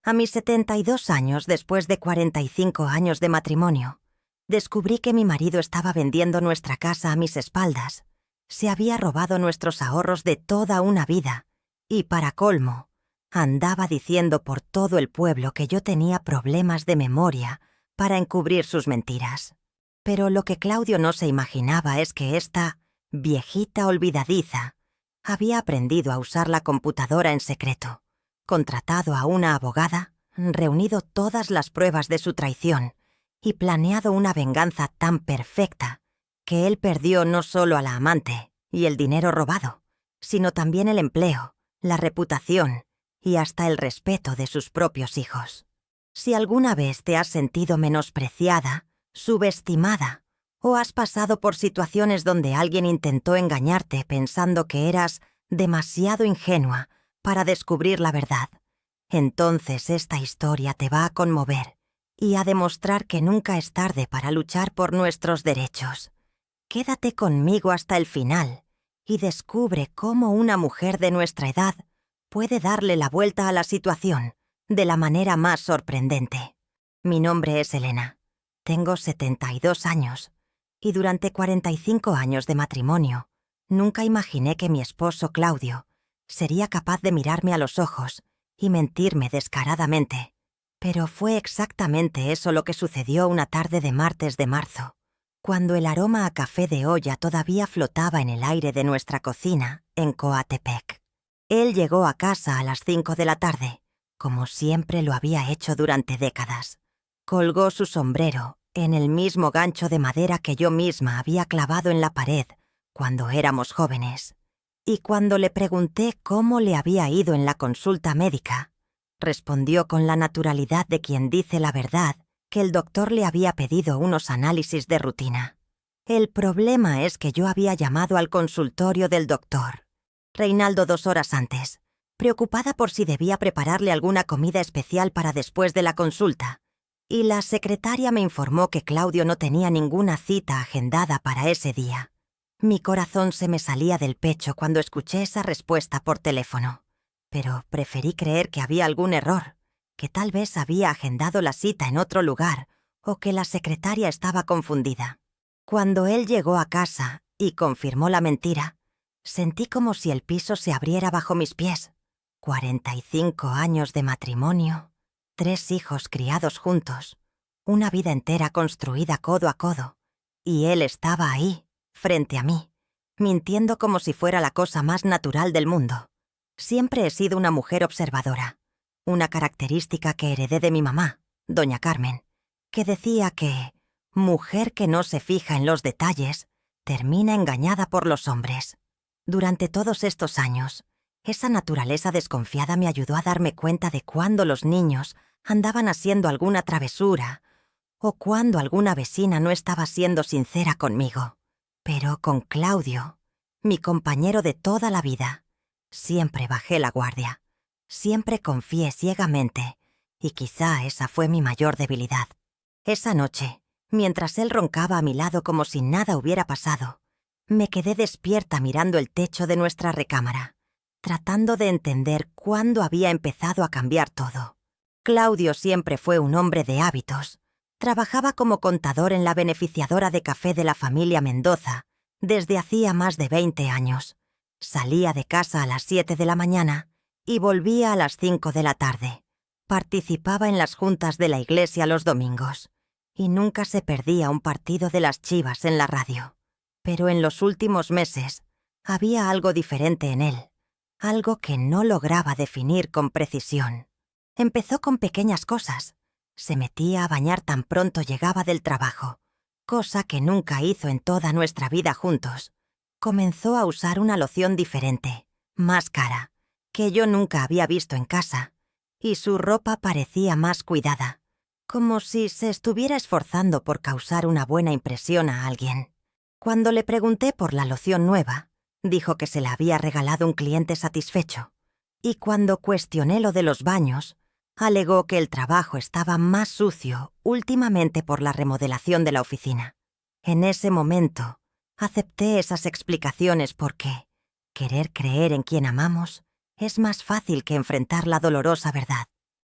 A mis 72 años, después de 45 años de matrimonio, descubrí que mi marido estaba vendiendo nuestra casa a mis espaldas. Se había robado nuestros ahorros de toda una vida y, para colmo, andaba diciendo por todo el pueblo que yo tenía problemas de memoria para encubrir sus mentiras. Pero lo que Claudio no se imaginaba es que esta viejita olvidadiza había aprendido a usar la computadora en secreto, contratado a una abogada, reunido todas las pruebas de su traición y planeado una venganza tan perfecta que él perdió no solo a la amante y el dinero robado, sino también el empleo, la reputación y hasta el respeto de sus propios hijos. Si alguna vez te has sentido menospreciada, subestimada, o has pasado por situaciones donde alguien intentó engañarte pensando que eras demasiado ingenua para descubrir la verdad, entonces esta historia te va a conmover y a demostrar que nunca es tarde para luchar por nuestros derechos. Quédate conmigo hasta el final y descubre cómo una mujer de nuestra edad puede darle la vuelta a la situación de la manera más sorprendente. Mi nombre es Elena. Tengo 72 años y durante 45 años de matrimonio nunca imaginé que mi esposo Claudio sería capaz de mirarme a los ojos y mentirme descaradamente. Pero fue exactamente eso lo que sucedió una tarde de martes de marzo, cuando el aroma a café de olla todavía flotaba en el aire de nuestra cocina en Coatepec. Él llegó a casa a las 5 de la tarde, como siempre lo había hecho durante décadas. Colgó su sombrero en el mismo gancho de madera que yo misma había clavado en la pared cuando éramos jóvenes. Y cuando le pregunté cómo le había ido en la consulta médica, respondió con la naturalidad de quien dice la verdad que el doctor le había pedido unos análisis de rutina. El problema es que yo había llamado al consultorio del doctor Reinaldo 2 horas antes, preocupada por si debía prepararle alguna comida especial para después de la consulta, y la secretaria me informó que Claudio no tenía ninguna cita agendada para ese día. Mi corazón se me salía del pecho cuando escuché esa respuesta por teléfono, pero preferí creer que había algún error, que tal vez había agendado la cita en otro lugar o que la secretaria estaba confundida. Cuando él llegó a casa y confirmó la mentira, sentí como si el piso se abriera bajo mis pies. 45 años de matrimonio, 3 hijos criados juntos, una vida entera construida codo a codo, y él estaba ahí, frente a mí, mintiendo como si fuera la cosa más natural del mundo. Siempre he sido una mujer observadora, una característica que heredé de mi mamá, doña Carmen, que decía que mujer que no se fija en los detalles termina engañada por los hombres. Durante todos estos años, esa naturaleza desconfiada me ayudó a darme cuenta de cuándo los niños andaban haciendo alguna travesura o cuándo alguna vecina no estaba siendo sincera conmigo. Pero con Claudio, mi compañero de toda la vida, siempre bajé la guardia, siempre confié ciegamente y quizá esa fue mi mayor debilidad. Esa noche, mientras él roncaba a mi lado como si nada hubiera pasado, me quedé despierta mirando el techo de nuestra recámara, tratando de entender cuándo había empezado a cambiar todo. Claudio siempre fue un hombre de hábitos. Trabajaba como contador en la beneficiadora de café de la familia Mendoza desde hacía más de 20 años. Salía de casa a las 7 de la mañana y volvía a las 5 de la tarde. Participaba en las juntas de la iglesia los domingos y nunca se perdía un partido de las Chivas en la radio. Pero en los últimos meses había algo diferente en él, algo que no lograba definir con precisión. Empezó con pequeñas cosas. Se metía a bañar tan pronto llegaba del trabajo, cosa que nunca hizo en toda nuestra vida juntos. Comenzó a usar una loción diferente, más cara, que yo nunca había visto en casa, y su ropa parecía más cuidada, como si se estuviera esforzando por causar una buena impresión a alguien. Cuando le pregunté por la loción nueva, dijo que se la había regalado un cliente satisfecho, y cuando cuestioné lo de los baños, alegó que el trabajo estaba más sucio últimamente por la remodelación de la oficina. En ese momento, acepté esas explicaciones porque querer creer en quien amamos es más fácil que enfrentar la dolorosa verdad.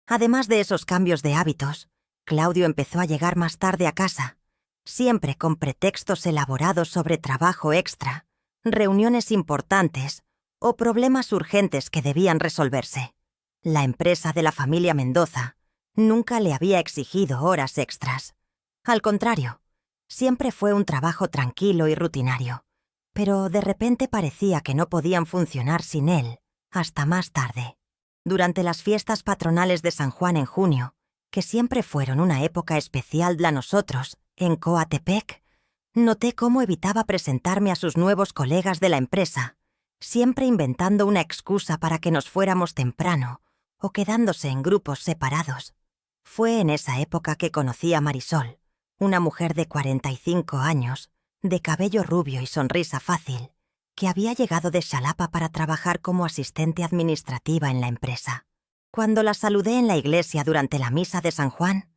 Además de esos cambios de hábitos, Claudio empezó a llegar más tarde a casa, siempre con pretextos elaborados sobre trabajo extra, reuniones importantes o problemas urgentes que debían resolverse. La empresa de la familia Mendoza nunca le había exigido horas extras. Al contrario, siempre fue un trabajo tranquilo y rutinario, pero de repente parecía que no podían funcionar sin él hasta más tarde. Durante las fiestas patronales de San Juan en junio, que siempre fueron una época especial para nosotros, en Coatepec, noté cómo evitaba presentarme a sus nuevos colegas de la empresa, siempre inventando una excusa para que nos fuéramos temprano o quedándose en grupos separados. Fue en esa época que conocí a Marisol, una mujer de 45 años, de cabello rubio y sonrisa fácil, que había llegado de Xalapa para trabajar como asistente administrativa en la empresa. Cuando la saludé en la iglesia durante la misa de San Juan,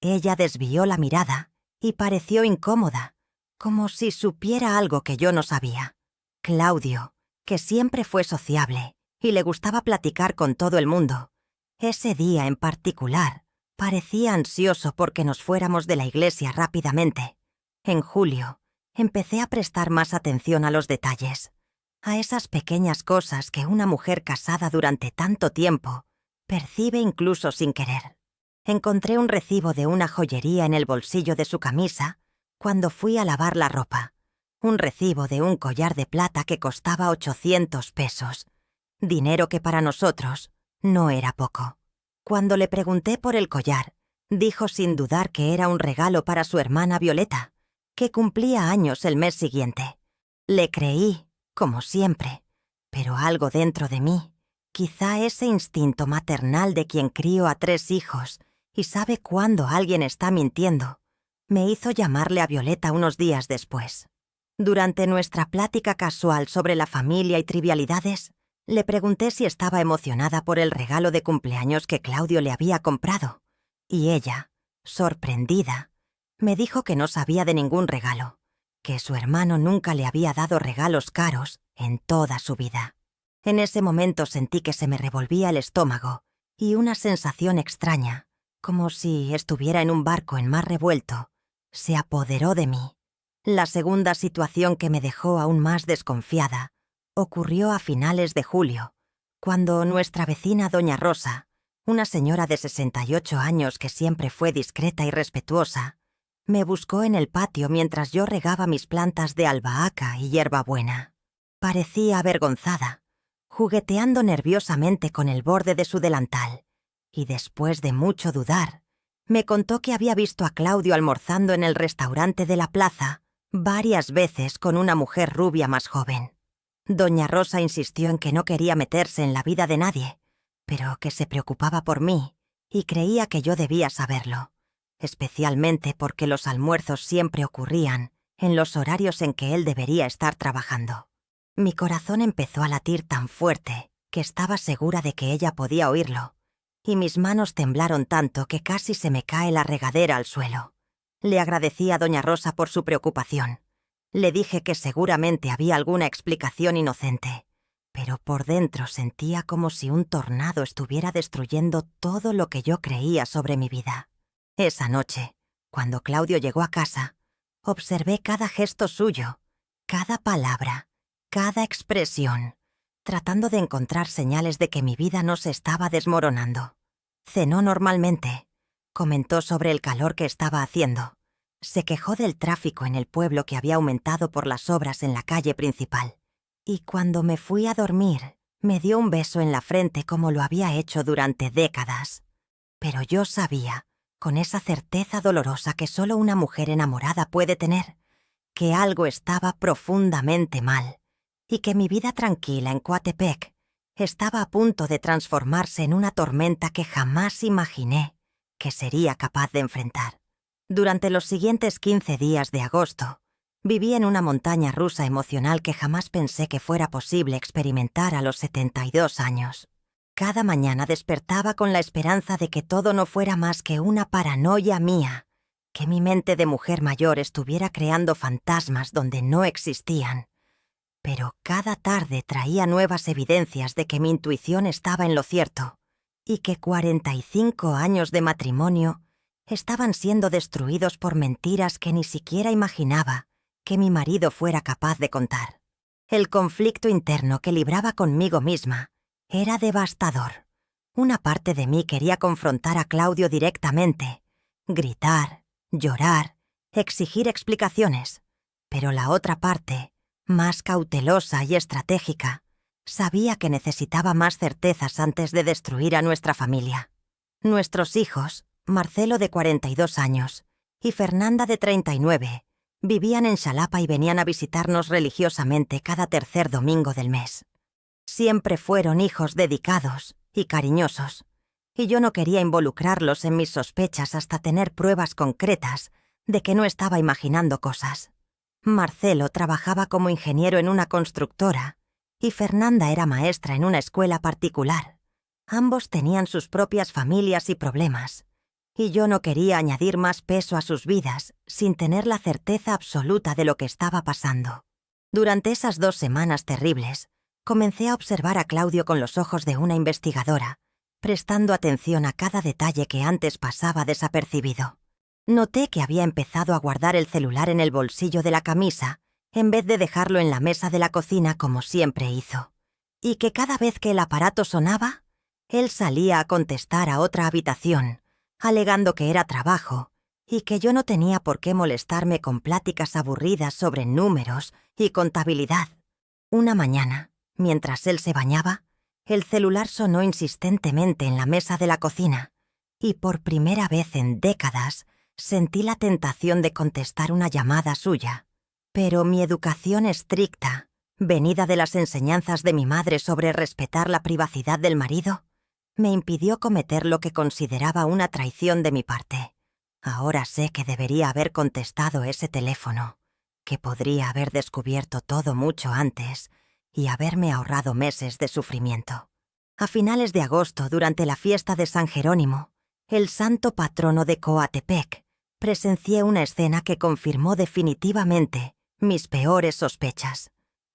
ella desvió la mirada y pareció incómoda, como si supiera algo que yo no sabía. Claudio, que siempre fue sociable y le gustaba platicar con todo el mundo, ese día en particular parecía ansioso porque nos fuéramos de la iglesia rápidamente. En julio, empecé a prestar más atención a los detalles, a esas pequeñas cosas que una mujer casada durante tanto tiempo percibe incluso sin querer. Encontré un recibo de una joyería en el bolsillo de su camisa cuando fui a lavar la ropa. Un recibo de un collar de plata que costaba 800 pesos. Dinero que para nosotros no era poco. Cuando le pregunté por el collar, dijo sin dudar que era un regalo para su hermana Violeta, que cumplía años el mes siguiente. Le creí, como siempre, pero algo dentro de mí, quizá ese instinto maternal de quien crío a 3 hijos y sabe cuándo alguien está mintiendo, me hizo llamarle a Violeta unos días después. Durante nuestra plática casual sobre la familia y trivialidades, le pregunté si estaba emocionada por el regalo de cumpleaños que Claudio le había comprado, y ella, sorprendida, me dijo que no sabía de ningún regalo, que su hermano nunca le había dado regalos caros en toda su vida. En ese momento sentí que se me revolvía el estómago y una sensación extraña, como si estuviera en un barco en mar revuelto, se apoderó de mí. La segunda situación que me dejó aún más desconfiada ocurrió a finales de julio, cuando nuestra vecina Doña Rosa, una señora de 68 años que siempre fue discreta y respetuosa, me buscó en el patio mientras yo regaba mis plantas de albahaca y hierbabuena. Parecía avergonzada, jugueteando nerviosamente con el borde de su delantal, y después de mucho dudar, me contó que había visto a Claudio almorzando en el restaurante de la plaza varias veces con una mujer rubia más joven. Doña Rosa insistió en que no quería meterse en la vida de nadie, pero que se preocupaba por mí y creía que yo debía saberlo, especialmente porque los almuerzos siempre ocurrían en los horarios en que él debería estar trabajando. Mi corazón empezó a latir tan fuerte que estaba segura de que ella podía oírlo, y mis manos temblaron tanto que casi se me cae la regadera al suelo. Le agradecí a Doña Rosa por su preocupación. Le dije que seguramente había alguna explicación inocente, pero por dentro sentía como si un tornado estuviera destruyendo todo lo que yo creía sobre mi vida. Esa noche, cuando Claudio llegó a casa, observé cada gesto suyo, cada palabra, cada expresión, tratando de encontrar señales de que mi vida no se estaba desmoronando. Cenó normalmente, comentó sobre el calor que estaba haciendo, se quejó del tráfico en el pueblo que había aumentado por las obras en la calle principal, y cuando me fui a dormir, me dio un beso en la frente como lo había hecho durante décadas. Pero yo sabía, con esa certeza dolorosa que solo una mujer enamorada puede tener, que algo estaba profundamente mal, y que mi vida tranquila en Coatepec estaba a punto de transformarse en una tormenta que jamás imaginé que sería capaz de enfrentar. Durante los siguientes 15 días de agosto, viví en una montaña rusa emocional que jamás pensé que fuera posible experimentar a los 72 años. Cada mañana despertaba con la esperanza de que todo no fuera más que una paranoia mía, que mi mente de mujer mayor estuviera creando fantasmas donde no existían. Pero cada tarde traía nuevas evidencias de que mi intuición estaba en lo cierto, y que 45 años de matrimonio estaban siendo destruidos por mentiras que ni siquiera imaginaba que mi marido fuera capaz de contar. El conflicto interno que libraba conmigo misma era devastador. Una parte de mí quería confrontar a Claudio directamente, gritar, llorar, exigir explicaciones, pero la otra parte, más cautelosa y estratégica, sabía que necesitaba más certezas antes de destruir a nuestra familia. Nuestros hijos, Marcelo de 42 años y Fernanda de 39, vivían en Xalapa y venían a visitarnos religiosamente cada tercer domingo del mes. Siempre fueron hijos dedicados y cariñosos, y yo no quería involucrarlos en mis sospechas hasta tener pruebas concretas de que no estaba imaginando cosas. Marcelo trabajaba como ingeniero en una constructora y Fernanda era maestra en una escuela particular. Ambos tenían sus propias familias y problemas, y yo no quería añadir más peso a sus vidas sin tener la certeza absoluta de lo que estaba pasando. Durante esas 2 semanas terribles, comencé a observar a Claudio con los ojos de una investigadora, prestando atención a cada detalle que antes pasaba desapercibido. Noté que había empezado a guardar el celular en el bolsillo de la camisa, en vez de dejarlo en la mesa de la cocina como siempre hizo, y que cada vez que el aparato sonaba, él salía a contestar a otra habitación, alegando que era trabajo y que yo no tenía por qué molestarme con pláticas aburridas sobre números y contabilidad. Una mañana, mientras él se bañaba, el celular sonó insistentemente en la mesa de la cocina y por primera vez en décadas sentí la tentación de contestar una llamada suya. Pero mi educación estricta, venida de las enseñanzas de mi madre sobre respetar la privacidad del marido, me impidió cometer lo que consideraba una traición de mi parte. Ahora sé que debería haber contestado ese teléfono, que podría haber descubierto todo mucho antes y haberme ahorrado meses de sufrimiento. A finales de agosto, durante la fiesta de San Jerónimo, el santo patrono de Coatepec, presencié una escena que confirmó definitivamente mis peores sospechas.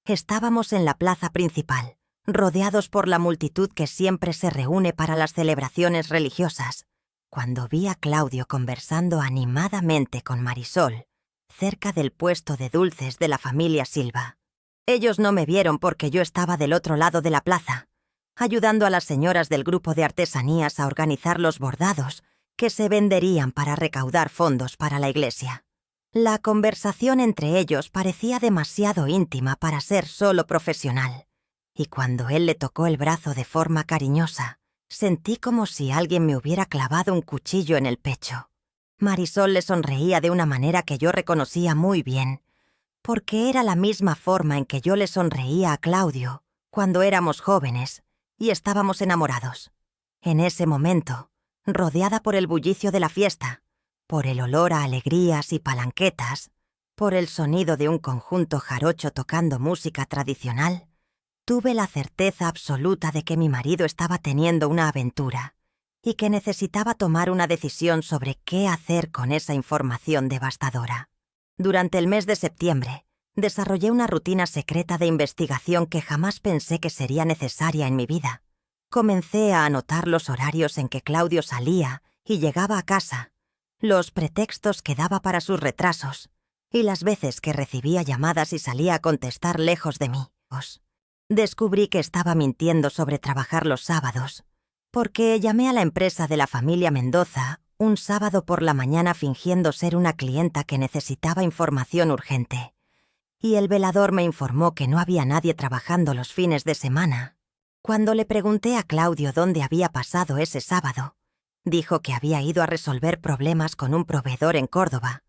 Estábamos en la plaza principal, rodeados por la multitud que siempre se reúne para las celebraciones religiosas, cuando vi a Claudio conversando animadamente con Marisol, cerca del puesto de dulces de la familia Silva. Ellos no me vieron porque yo estaba del otro lado de la plaza, ayudando a las señoras del grupo de artesanías a organizar los bordados que se venderían para recaudar fondos para la iglesia. La conversación entre ellos parecía demasiado íntima para ser solo profesional, y cuando él le tocó el brazo de forma cariñosa, sentí como si alguien me hubiera clavado un cuchillo en el pecho. Marisol le sonreía de una manera que yo reconocía muy bien, porque era la misma forma en que yo le sonreía a Claudio cuando éramos jóvenes y estábamos enamorados. En ese momento, rodeada por el bullicio de la fiesta, por el olor a alegrías y palanquetas, por el sonido de un conjunto jarocho tocando música tradicional, tuve la certeza absoluta de que mi marido estaba teniendo una aventura y que necesitaba tomar una decisión sobre qué hacer con esa información devastadora. Durante el mes de septiembre, desarrollé una rutina secreta de investigación que jamás pensé que sería necesaria en mi vida. Comencé a anotar los horarios en que Claudio salía y llegaba a casa, los pretextos que daba para sus retrasos y las veces que recibía llamadas y salía a contestar lejos de mí. Descubrí que estaba mintiendo sobre trabajar los sábados, porque llamé a la empresa de la familia Mendoza un sábado por la mañana fingiendo ser una clienta que necesitaba información urgente, y el velador me informó que no había nadie trabajando los fines de semana. Cuando le pregunté a Claudio dónde había pasado ese sábado, dijo que había ido a resolver problemas con un proveedor en Córdoba,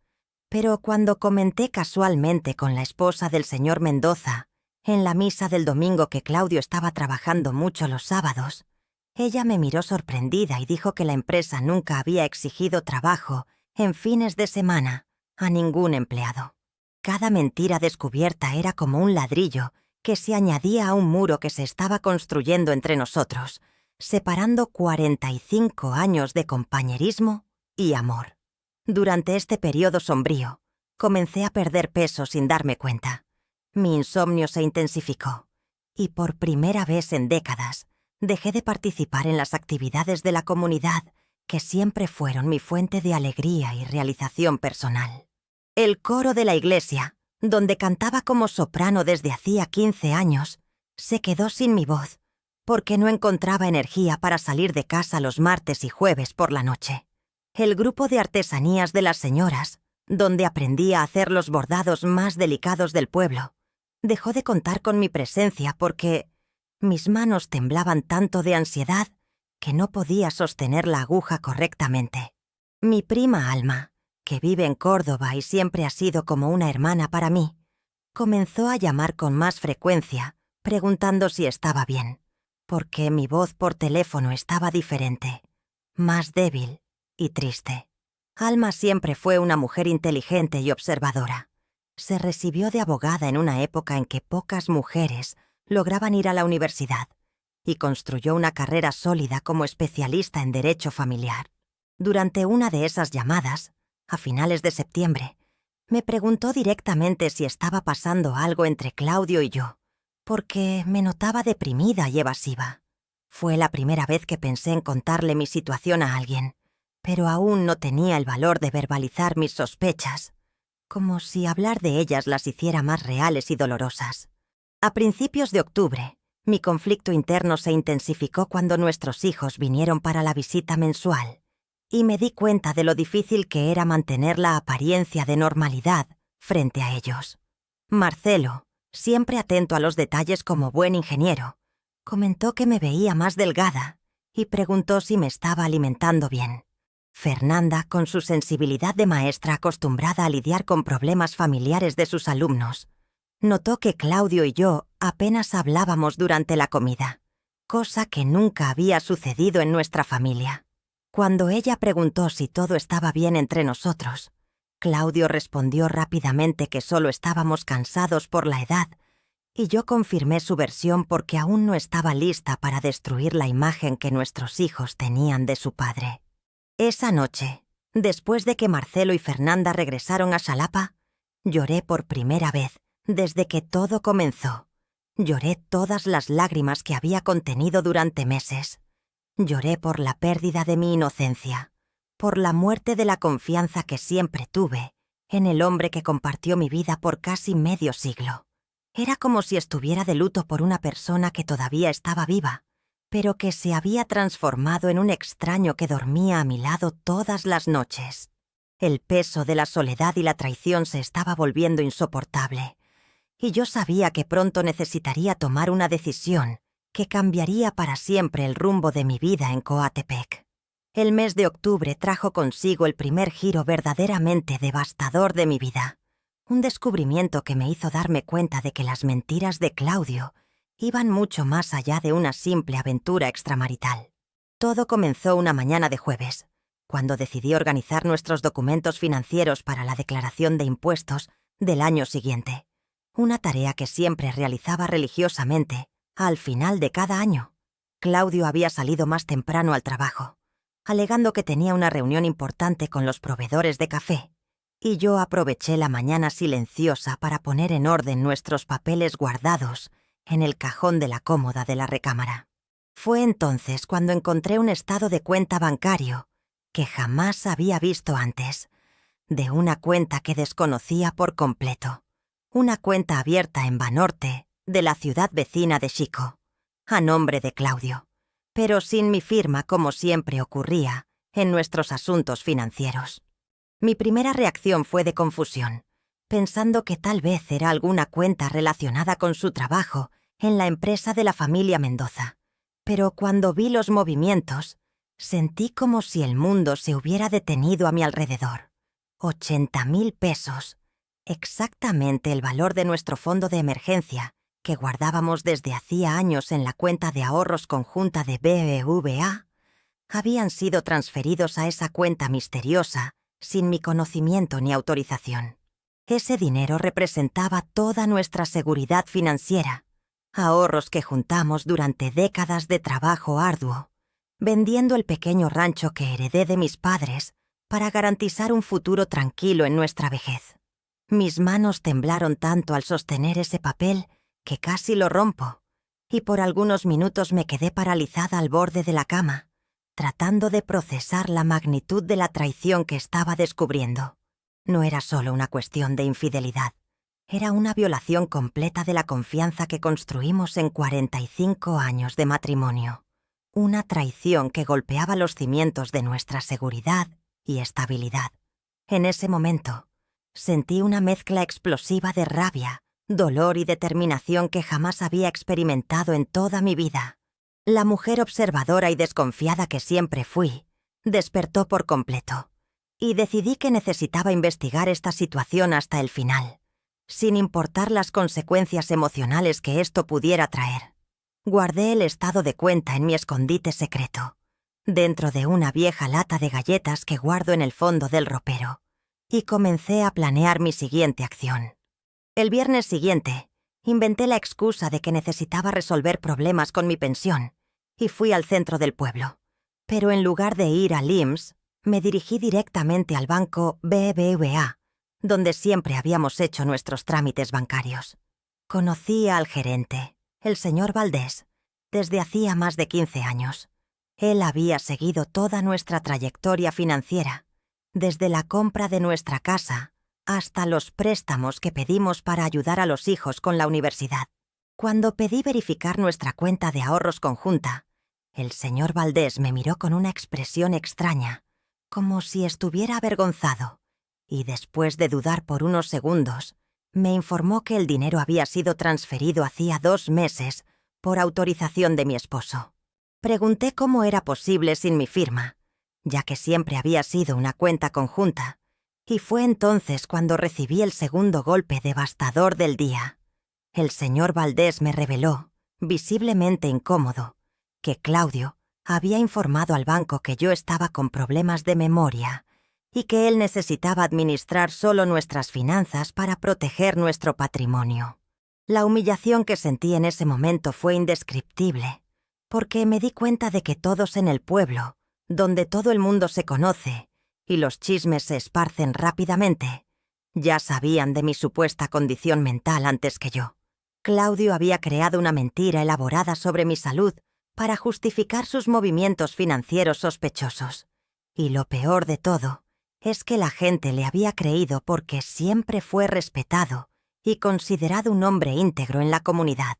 pero cuando comenté casualmente con la esposa del señor Mendoza, en la misa del domingo, que Claudio estaba trabajando mucho los sábados, ella me miró sorprendida y dijo que la empresa nunca había exigido trabajo en fines de semana a ningún empleado. Cada mentira descubierta era como un ladrillo que se añadía a un muro que se estaba construyendo entre nosotros, separando 45 años de compañerismo y amor. Durante este periodo sombrío, comencé a perder peso sin darme cuenta. Mi insomnio se intensificó, y por primera vez en décadas, Dejé de participar en las actividades de la comunidad, que siempre fueron mi fuente de alegría y realización personal. El coro de la iglesia, donde cantaba como soprano desde hacía 15 años, se quedó sin mi voz, porque no encontraba energía para salir de casa los martes y jueves por la noche. El grupo de artesanías de las señoras, donde aprendí a hacer los bordados más delicados del pueblo, dejó de contar con mi presencia porque mis manos temblaban tanto de ansiedad que no podía sostener la aguja correctamente. Mi prima Alma, que vive en Córdoba y siempre ha sido como una hermana para mí, comenzó a llamar con más frecuencia, preguntando si estaba bien, porque mi voz por teléfono estaba diferente, más débil y triste. Alma siempre fue una mujer inteligente y observadora. Se recibió de abogada en una época en que pocas mujeres lograban ir a la universidad y construyó una carrera sólida como especialista en derecho familiar. Durante una de esas llamadas, a finales de septiembre, me preguntó directamente si estaba pasando algo entre Claudio y yo, porque me notaba deprimida y evasiva. Fue la primera vez que pensé en contarle mi situación a alguien, pero aún no tenía el valor de verbalizar mis sospechas, como si hablar de ellas las hiciera más reales y dolorosas. A principios de octubre, mi conflicto interno se intensificó cuando nuestros hijos vinieron para la visita mensual, y me di cuenta de lo difícil que era mantener la apariencia de normalidad frente a ellos. Marcelo, siempre atento a los detalles como buen ingeniero, comentó que me veía más delgada y preguntó si me estaba alimentando bien. Fernanda, con su sensibilidad de maestra acostumbrada a lidiar con problemas familiares de sus alumnos, notó que Claudio y yo apenas hablábamos durante la comida, cosa que nunca había sucedido en nuestra familia. Cuando ella preguntó si todo estaba bien entre nosotros, Claudio respondió rápidamente que solo estábamos cansados por la edad, y yo confirmé su versión porque aún no estaba lista para destruir la imagen que nuestros hijos tenían de su padre. Esa noche, después de que Marcelo y Fernanda regresaron a Xalapa, lloré por primera vez desde que todo comenzó. Lloré todas las lágrimas que había contenido durante meses. Lloré por la pérdida de mi inocencia, por la muerte de la confianza que siempre tuve en el hombre que compartió mi vida por casi medio siglo. Era como si estuviera de luto por una persona que todavía estaba viva, pero que se había transformado en un extraño que dormía a mi lado todas las noches. El peso de la soledad y la traición se estaba volviendo insoportable, y yo sabía que pronto necesitaría tomar una decisión que cambiaría para siempre el rumbo de mi vida en Coatepec. El mes de octubre trajo consigo el primer giro verdaderamente devastador de mi vida, un descubrimiento que me hizo darme cuenta de que las mentiras de Claudio iban mucho más allá de una simple aventura extramarital. Todo comenzó una mañana de jueves, cuando decidí organizar nuestros documentos financieros para la declaración de impuestos del año siguiente, una tarea que siempre realizaba religiosamente al final de cada año. Claudio había salido más temprano al trabajo, alegando que tenía una reunión importante con los proveedores de café, y yo aproveché la mañana silenciosa para poner en orden nuestros papeles guardados en el cajón de la cómoda de la recámara. Fue entonces cuando encontré un estado de cuenta bancario que jamás había visto antes, de una cuenta que desconocía por completo, una cuenta abierta en Banorte, de la ciudad vecina de Xico, a nombre de Claudio, pero sin mi firma como siempre ocurría en nuestros asuntos financieros. Mi primera reacción fue de confusión, pensando que tal vez era alguna cuenta relacionada con su trabajo en la empresa de la familia Mendoza. Pero cuando vi los movimientos, sentí como si el mundo se hubiera detenido a mi alrededor. 80,000 pesos, exactamente el valor de nuestro fondo de emergencia, que guardábamos desde hacía años en la cuenta de ahorros conjunta de BBVA, habían sido transferidos a esa cuenta misteriosa sin mi conocimiento ni autorización. Ese dinero representaba toda nuestra seguridad financiera, ahorros que juntamos durante décadas de trabajo arduo, vendiendo el pequeño rancho que heredé de mis padres para garantizar un futuro tranquilo en nuestra vejez. Mis manos temblaron tanto al sostener ese papel que casi lo rompo, y por algunos minutos me quedé paralizada al borde de la cama, tratando de procesar la magnitud de la traición que estaba descubriendo. No era solo una cuestión de infidelidad, era una violación completa de la confianza que construimos en 45 años de matrimonio. Una traición que golpeaba los cimientos de nuestra seguridad y estabilidad. En ese momento, sentí una mezcla explosiva de rabia, dolor y determinación que jamás había experimentado en toda mi vida. La mujer observadora y desconfiada que siempre fui, despertó por completo, y decidí que necesitaba investigar esta situación hasta el final, sin importar las consecuencias emocionales que esto pudiera traer. Guardé el estado de cuenta en mi escondite secreto, dentro de una vieja lata de galletas que guardo en el fondo del ropero, y comencé a planear mi siguiente acción. El viernes siguiente, inventé la excusa de que necesitaba resolver problemas con mi pensión, y fui al centro del pueblo. Pero en lugar de ir al IMSS, me dirigí directamente al banco BBVA, donde siempre habíamos hecho nuestros trámites bancarios. Conocí al gerente, el señor Valdés, desde hacía más de 15 años. Él había seguido toda nuestra trayectoria financiera, desde la compra de nuestra casa hasta los préstamos que pedimos para ayudar a los hijos con la universidad. Cuando pedí verificar nuestra cuenta de ahorros conjunta, el señor Valdés me miró con una expresión extraña, como si estuviera avergonzado, y después de dudar por unos segundos, me informó que el dinero había sido transferido hacía 2 meses por autorización de mi esposo. Pregunté cómo era posible sin mi firma, ya que siempre había sido una cuenta conjunta, y fue entonces cuando recibí el segundo golpe devastador del día. El señor Valdés me reveló, visiblemente incómodo, que Claudio había informado al banco que yo estaba con problemas de memoria y que él necesitaba administrar solo nuestras finanzas para proteger nuestro patrimonio. La humillación que sentí en ese momento fue indescriptible, porque me di cuenta de que todos en el pueblo, donde todo el mundo se conoce y los chismes se esparcen rápidamente, ya sabían de mi supuesta condición mental antes que yo. Claudio había creado una mentira elaborada sobre mi salud para justificar sus movimientos financieros sospechosos. Y lo peor de todo es que la gente le había creído porque siempre fue respetado y considerado un hombre íntegro en la comunidad.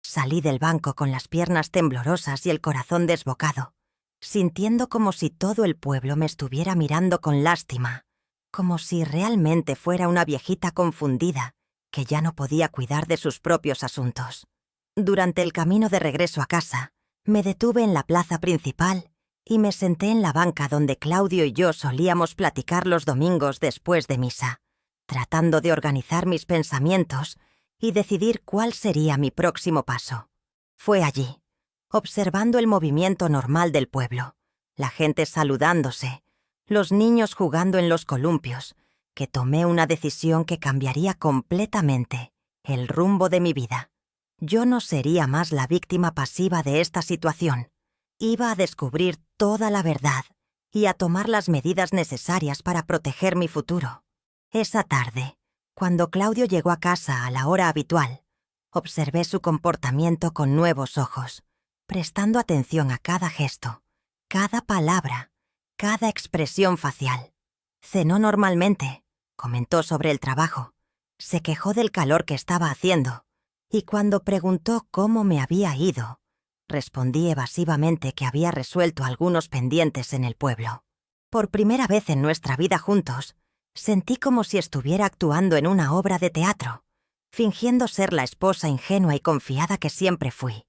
Salí del banco con las piernas temblorosas y el corazón desbocado, sintiendo como si todo el pueblo me estuviera mirando con lástima, como si realmente fuera una viejita confundida que ya no podía cuidar de sus propios asuntos. Durante el camino de regreso a casa, me detuve en la plaza principal y me senté en la banca donde Claudio y yo solíamos platicar los domingos después de misa, tratando de organizar mis pensamientos y decidir cuál sería mi próximo paso. Fue allí, observando el movimiento normal del pueblo, la gente saludándose, los niños jugando en los columpios, que tomé una decisión que cambiaría completamente el rumbo de mi vida. Yo no sería más la víctima pasiva de esta situación. Iba a descubrir toda la verdad y a tomar las medidas necesarias para proteger mi futuro. Esa tarde, cuando Claudio llegó a casa a la hora habitual, observé su comportamiento con nuevos ojos, prestando atención a cada gesto, cada palabra, cada expresión facial. Cenó normalmente, comentó sobre el trabajo, se quejó del calor que estaba haciendo, y cuando preguntó cómo me había ido, respondí evasivamente que había resuelto algunos pendientes en el pueblo. Por primera vez en nuestra vida juntos, sentí como si estuviera actuando en una obra de teatro, fingiendo ser la esposa ingenua y confiada que siempre fui,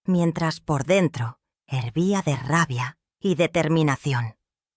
mientras por dentro hervía de rabia y determinación.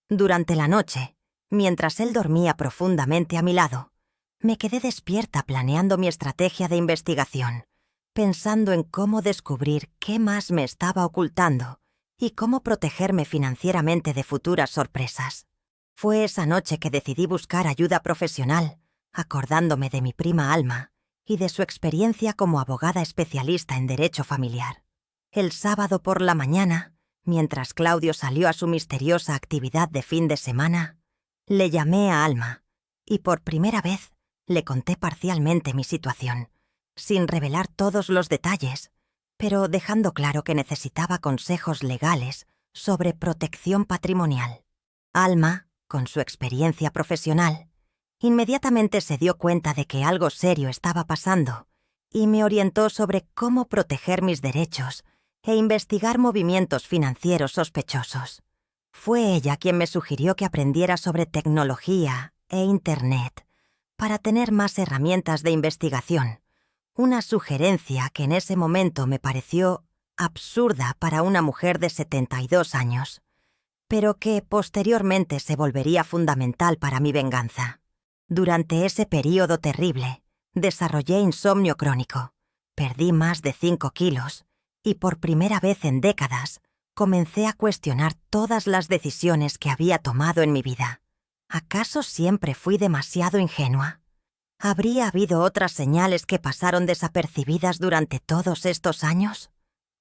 Durante la noche, mientras él dormía profundamente a mi lado, me quedé despierta planeando mi estrategia de investigación, pensando en cómo descubrir qué más me estaba ocultando y cómo protegerme financieramente de futuras sorpresas. Fue esa noche que decidí buscar ayuda profesional, acordándome de mi prima Alma y de su experiencia como abogada especialista en derecho familiar. El sábado por la mañana, mientras Claudio salió a su misteriosa actividad de fin de semana, le llamé a Alma y por primera vez le conté parcialmente mi situación, sin revelar todos los detalles, pero dejando claro que necesitaba consejos legales sobre protección patrimonial. Alma, con su experiencia profesional, inmediatamente se dio cuenta de que algo serio estaba pasando y me orientó sobre cómo proteger mis derechos e investigar movimientos financieros sospechosos. Fue ella quien me sugirió que aprendiera sobre tecnología e Internet para tener más herramientas de investigación, una sugerencia que en ese momento me pareció absurda para una mujer de 72 años, pero que posteriormente se volvería fundamental para mi venganza. Durante ese período terrible, desarrollé insomnio crónico, perdí más de 5 kilos y por primera vez en décadas comencé a cuestionar todas las decisiones que había tomado en mi vida. ¿Acaso siempre fui demasiado ingenua? ¿Habría habido otras señales que pasaron desapercibidas durante todos estos años?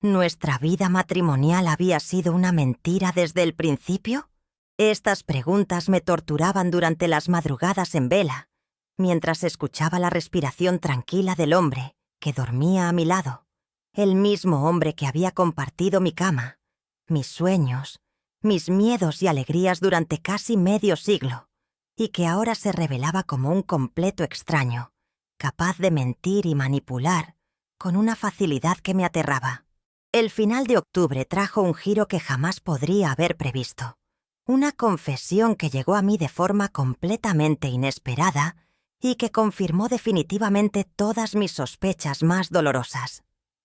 ¿Nuestra vida matrimonial había sido una mentira desde el principio? Estas preguntas me torturaban durante las madrugadas en vela, mientras escuchaba la respiración tranquila del hombre que dormía a mi lado, el mismo hombre que había compartido mi cama, mis sueños, mis miedos y alegrías durante casi medio siglo, y que ahora se revelaba como un completo extraño, capaz de mentir y manipular con una facilidad que me aterraba. El final de octubre trajo un giro que jamás podría haber previsto. Una confesión que llegó a mí de forma completamente inesperada y que confirmó definitivamente todas mis sospechas más dolorosas.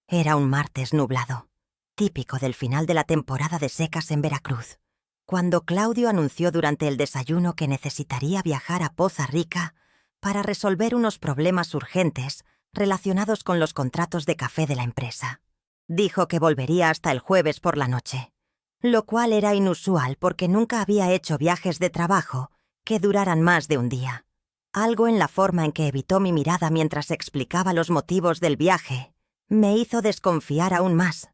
Era un martes nublado, típico del final de la temporada de secas en Veracruz, cuando Claudio anunció durante el desayuno que necesitaría viajar a Poza Rica para resolver unos problemas urgentes relacionados con los contratos de café de la empresa. Dijo que volvería hasta el jueves por la noche, lo cual era inusual porque nunca había hecho viajes de trabajo que duraran más de un día. Algo en la forma en que evitó mi mirada mientras explicaba los motivos del viaje me hizo desconfiar aún más,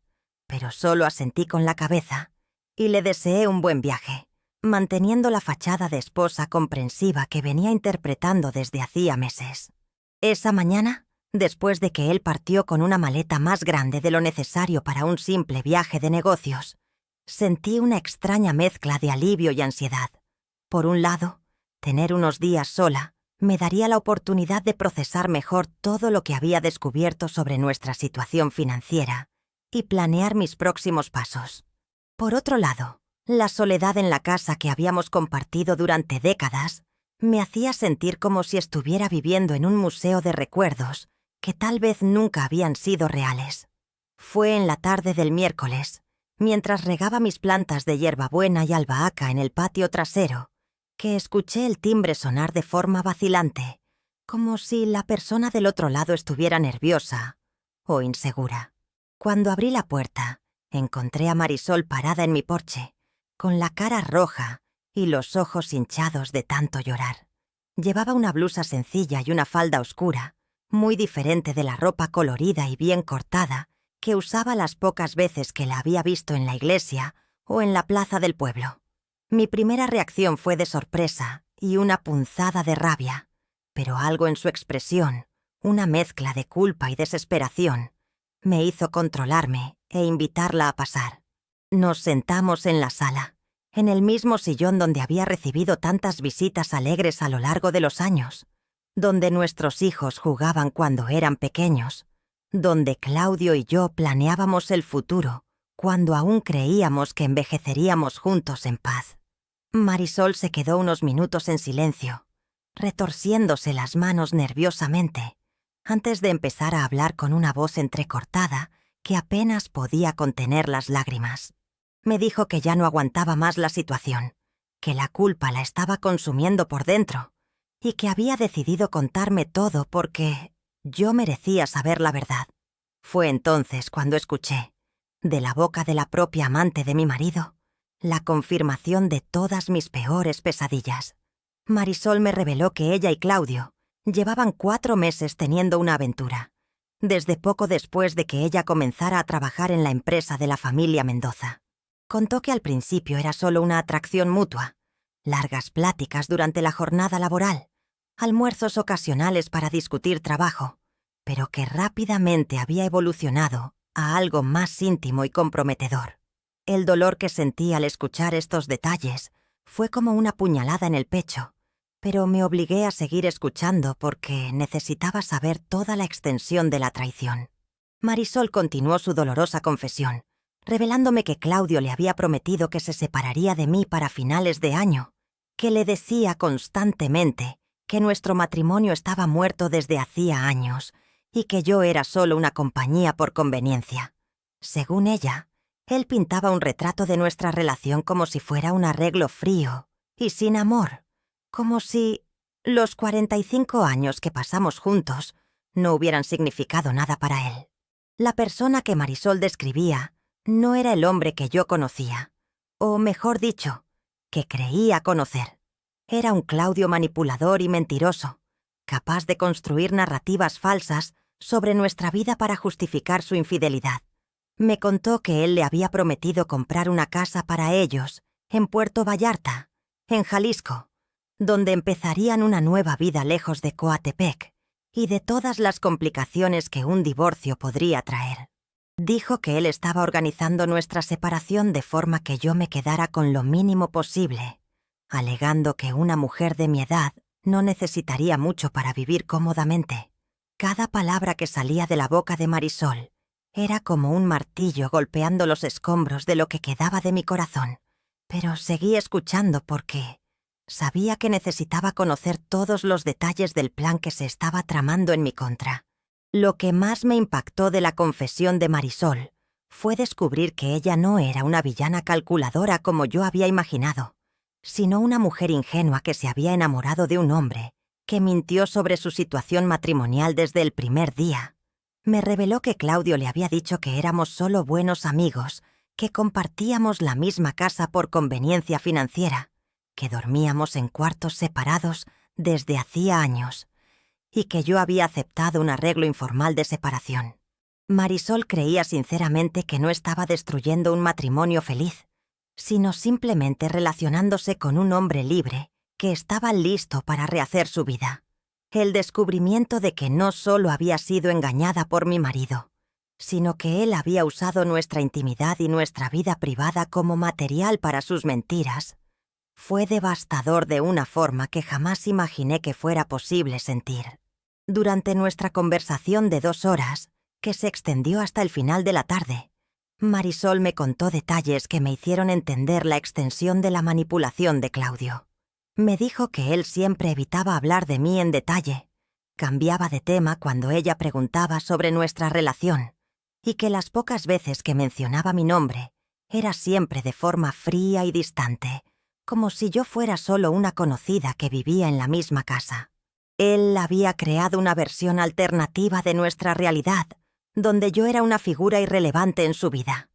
pero solo asentí con la cabeza y le deseé un buen viaje, manteniendo la fachada de esposa comprensiva que venía interpretando desde hacía meses. Esa mañana, después de que él partió con una maleta más grande de lo necesario para un simple viaje de negocios, sentí una extraña mezcla de alivio y ansiedad. Por un lado, tener unos días sola me daría la oportunidad de procesar mejor todo lo que había descubierto sobre nuestra situación financiera y planear mis próximos pasos. Por otro lado, la soledad en la casa que habíamos compartido durante décadas me hacía sentir como si estuviera viviendo en un museo de recuerdos que tal vez nunca habían sido reales. Fue en la tarde del miércoles, mientras regaba mis plantas de hierbabuena y albahaca en el patio trasero, que escuché el timbre sonar de forma vacilante, como si la persona del otro lado estuviera nerviosa o insegura. Cuando abrí la puerta, encontré a Marisol parada en mi porche, con la cara roja y los ojos hinchados de tanto llorar. Llevaba una blusa sencilla y una falda oscura, muy diferente de la ropa colorida y bien cortada que usaba las pocas veces que la había visto en la iglesia o en la plaza del pueblo. Mi primera reacción fue de sorpresa y una punzada de rabia, pero algo en su expresión, una mezcla de culpa y desesperación, me hizo controlarme e invitarla a pasar. Nos sentamos en la sala, en el mismo sillón donde había recibido tantas visitas alegres a lo largo de los años, donde nuestros hijos jugaban cuando eran pequeños, donde Claudio y yo planeábamos el futuro cuando aún creíamos que envejeceríamos juntos en paz. Marisol se quedó unos minutos en silencio, retorciéndose las manos nerviosamente, antes de empezar a hablar con una voz entrecortada que apenas podía contener las lágrimas. Me dijo que ya no aguantaba más la situación, que la culpa la estaba consumiendo por dentro y que había decidido contarme todo porque yo merecía saber la verdad. Fue entonces cuando escuché, de la boca de la propia amante de mi marido, la confirmación de todas mis peores pesadillas. Marisol me reveló que ella y Claudio llevaban 4 meses teniendo una aventura, desde poco después de que ella comenzara a trabajar en la empresa de la familia Mendoza. Contó que al principio era solo una atracción mutua, largas pláticas durante la jornada laboral, almuerzos ocasionales para discutir trabajo, pero que rápidamente había evolucionado a algo más íntimo y comprometedor. El dolor que sentí al escuchar estos detalles fue como una puñalada en el pecho, pero me obligué a seguir escuchando porque necesitaba saber toda la extensión de la traición. Marisol continuó su dolorosa confesión, revelándome que Claudio le había prometido que se separaría de mí para finales de año, que le decía constantemente que nuestro matrimonio estaba muerto desde hacía años y que yo era solo una compañía por conveniencia. Según ella, él pintaba un retrato de nuestra relación como si fuera un arreglo frío y sin amor, como si los 45 años que pasamos juntos no hubieran significado nada para él. La persona que Marisol describía no era el hombre que yo conocía, o mejor dicho, que creía conocer. Era un Claudio manipulador y mentiroso, capaz de construir narrativas falsas sobre nuestra vida para justificar su infidelidad. Me contó que él le había prometido comprar una casa para ellos en Puerto Vallarta, en Jalisco, donde empezarían una nueva vida lejos de Coatepec y de todas las complicaciones que un divorcio podría traer. Dijo que él estaba organizando nuestra separación de forma que yo me quedara con lo mínimo posible, alegando que una mujer de mi edad no necesitaría mucho para vivir cómodamente. Cada palabra que salía de la boca de Marisol era como un martillo golpeando los escombros de lo que quedaba de mi corazón, pero seguí escuchando porque sabía que necesitaba conocer todos los detalles del plan que se estaba tramando en mi contra. Lo que más me impactó de la confesión de Marisol fue descubrir que ella no era una villana calculadora como yo había imaginado, sino una mujer ingenua que se había enamorado de un hombre que mintió sobre su situación matrimonial desde el primer día. Me reveló que Claudio le había dicho que éramos solo buenos amigos, que compartíamos la misma casa por conveniencia financiera, que dormíamos en cuartos separados desde hacía años y que yo había aceptado un arreglo informal de separación. Marisol creía sinceramente que no estaba destruyendo un matrimonio feliz, sino simplemente relacionándose con un hombre libre que estaba listo para rehacer su vida. El descubrimiento de que no solo había sido engañada por mi marido, sino que él había usado nuestra intimidad y nuestra vida privada como material para sus mentiras, fue devastador de una forma que jamás imaginé que fuera posible sentir. Durante nuestra conversación de 2 horas, que se extendió hasta el final de la tarde, Marisol me contó detalles que me hicieron entender la extensión de la manipulación de Claudio. Me dijo que él siempre evitaba hablar de mí en detalle, cambiaba de tema cuando ella preguntaba sobre nuestra relación, y que las pocas veces que mencionaba mi nombre era siempre de forma fría y distante, como si yo fuera solo una conocida que vivía en la misma casa. Él había creado una versión alternativa de nuestra realidad, donde yo era una figura irrelevante en su vida,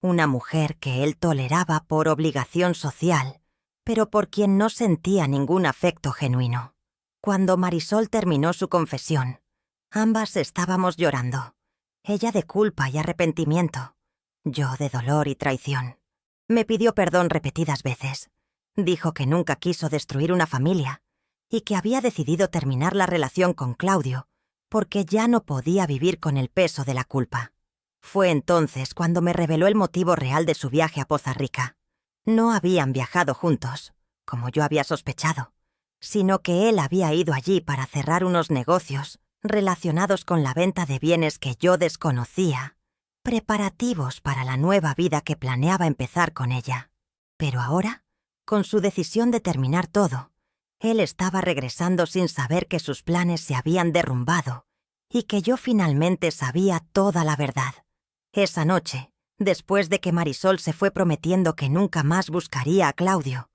una mujer que él toleraba por obligación social, pero por quien no sentía ningún afecto genuino. Cuando Marisol terminó su confesión, ambas estábamos llorando, ella de culpa y arrepentimiento, yo de dolor y traición. Me pidió perdón repetidas veces. Dijo que nunca quiso destruir una familia y que había decidido terminar la relación con Claudio porque ya no podía vivir con el peso de la culpa. Fue entonces cuando me reveló el motivo real de su viaje a Poza Rica. No habían viajado juntos, como yo había sospechado, sino que él había ido allí para cerrar unos negocios relacionados con la venta de bienes que yo desconocía, preparativos para la nueva vida que planeaba empezar con ella. Pero ahora, con su decisión de terminar todo, él estaba regresando sin saber que sus planes se habían derrumbado y que yo finalmente sabía toda la verdad. Esa noche, después de que Marisol se fue prometiendo que nunca más buscaría a Claudio,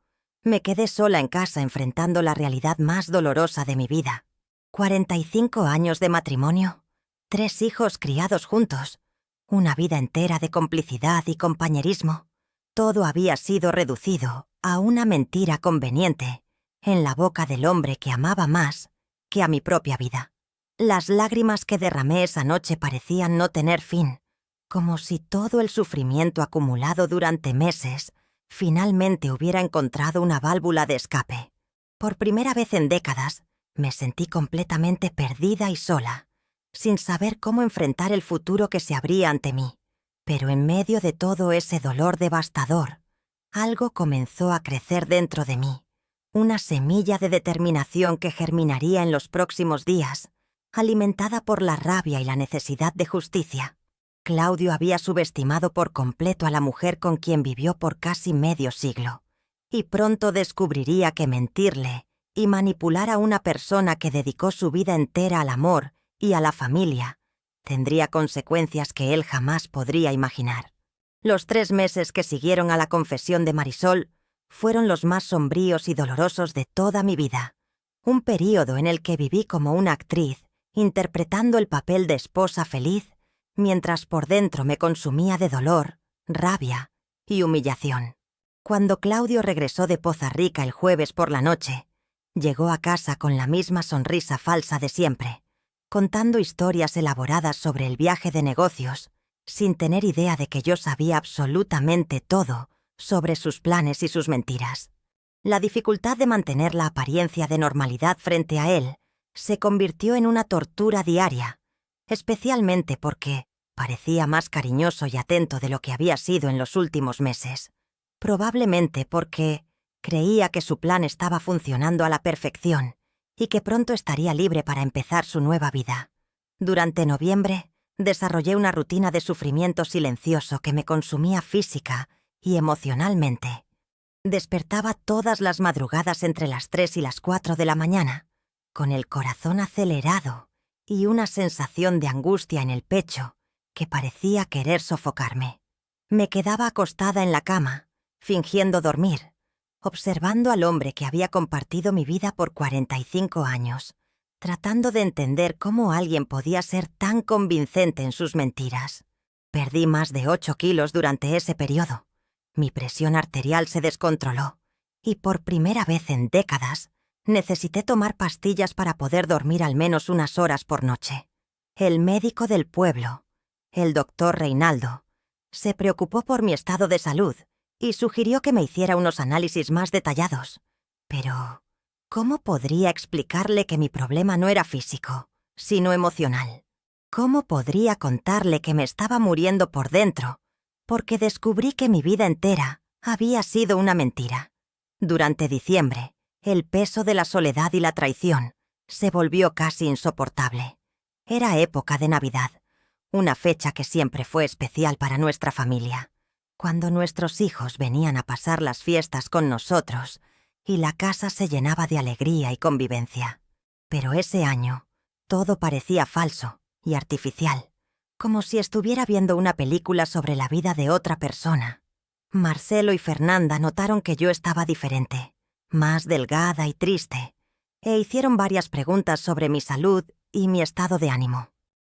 me quedé sola en casa enfrentando la realidad más dolorosa de mi vida. 45 años de matrimonio, 3 hijos criados juntos, una vida entera de complicidad y compañerismo. Todo había sido reducido a una mentira conveniente en la boca del hombre que amaba más que a mi propia vida. Las lágrimas que derramé esa noche parecían no tener fin, como si todo el sufrimiento acumulado durante meses finalmente hubiera encontrado una válvula de escape. Por primera vez en décadas, me sentí completamente perdida y sola, sin saber cómo enfrentar el futuro que se abría ante mí. Pero en medio de todo ese dolor devastador, algo comenzó a crecer dentro de mí, una semilla de determinación que germinaría en los próximos días, alimentada por la rabia y la necesidad de justicia. Claudio había subestimado por completo a la mujer con quien vivió por casi medio siglo, y pronto descubriría que mentirle y manipular a una persona que dedicó su vida entera al amor y a la familia tendría consecuencias que él jamás podría imaginar. Los 3 meses que siguieron a la confesión de Marisol fueron los más sombríos y dolorosos de toda mi vida, un período en el que viví como una actriz, interpretando el papel de esposa feliz, mientras por dentro me consumía de dolor, rabia y humillación. Cuando Claudio regresó de Poza Rica el jueves por la noche, llegó a casa con la misma sonrisa falsa de siempre, contando historias elaboradas sobre el viaje de negocios, sin tener idea de que yo sabía absolutamente todo sobre sus planes y sus mentiras. La dificultad de mantener la apariencia de normalidad frente a él se convirtió en una tortura diaria, especialmente porque parecía más cariñoso y atento de lo que había sido en los últimos meses. Probablemente porque creía que su plan estaba funcionando a la perfección y que pronto estaría libre para empezar su nueva vida. Durante noviembre, desarrollé una rutina de sufrimiento silencioso que me consumía física y emocionalmente. Despertaba todas las madrugadas entre las 3 y las 4 de la mañana, con el corazón acelerado y una sensación de angustia en el pecho que parecía querer sofocarme. Me quedaba acostada en la cama, fingiendo dormir, observando al hombre que había compartido mi vida por 45 años, tratando de entender cómo alguien podía ser tan convincente en sus mentiras. Perdí más de 8 kilos durante ese periodo. Mi presión arterial se descontroló y por primera vez en décadas necesité tomar pastillas para poder dormir al menos unas horas por noche. El médico del pueblo, el doctor Reinaldo, se preocupó por mi estado de salud y sugirió que me hiciera unos análisis más detallados. Pero ¿cómo podría explicarle que mi problema no era físico, sino emocional? ¿Cómo podría contarle que me estaba muriendo por dentro porque descubrí que mi vida entera había sido una mentira? Durante diciembre, el peso de la soledad y la traición se volvió casi insoportable. Era época de Navidad, una fecha que siempre fue especial para nuestra familia, cuando nuestros hijos venían a pasar las fiestas con nosotros y la casa se llenaba de alegría y convivencia. Pero ese año, todo parecía falso y artificial, como si estuviera viendo una película sobre la vida de otra persona. Marcelo y Fernanda notaron que yo estaba diferente, más delgada y triste, e hicieron varias preguntas sobre mi salud y mi estado de ánimo.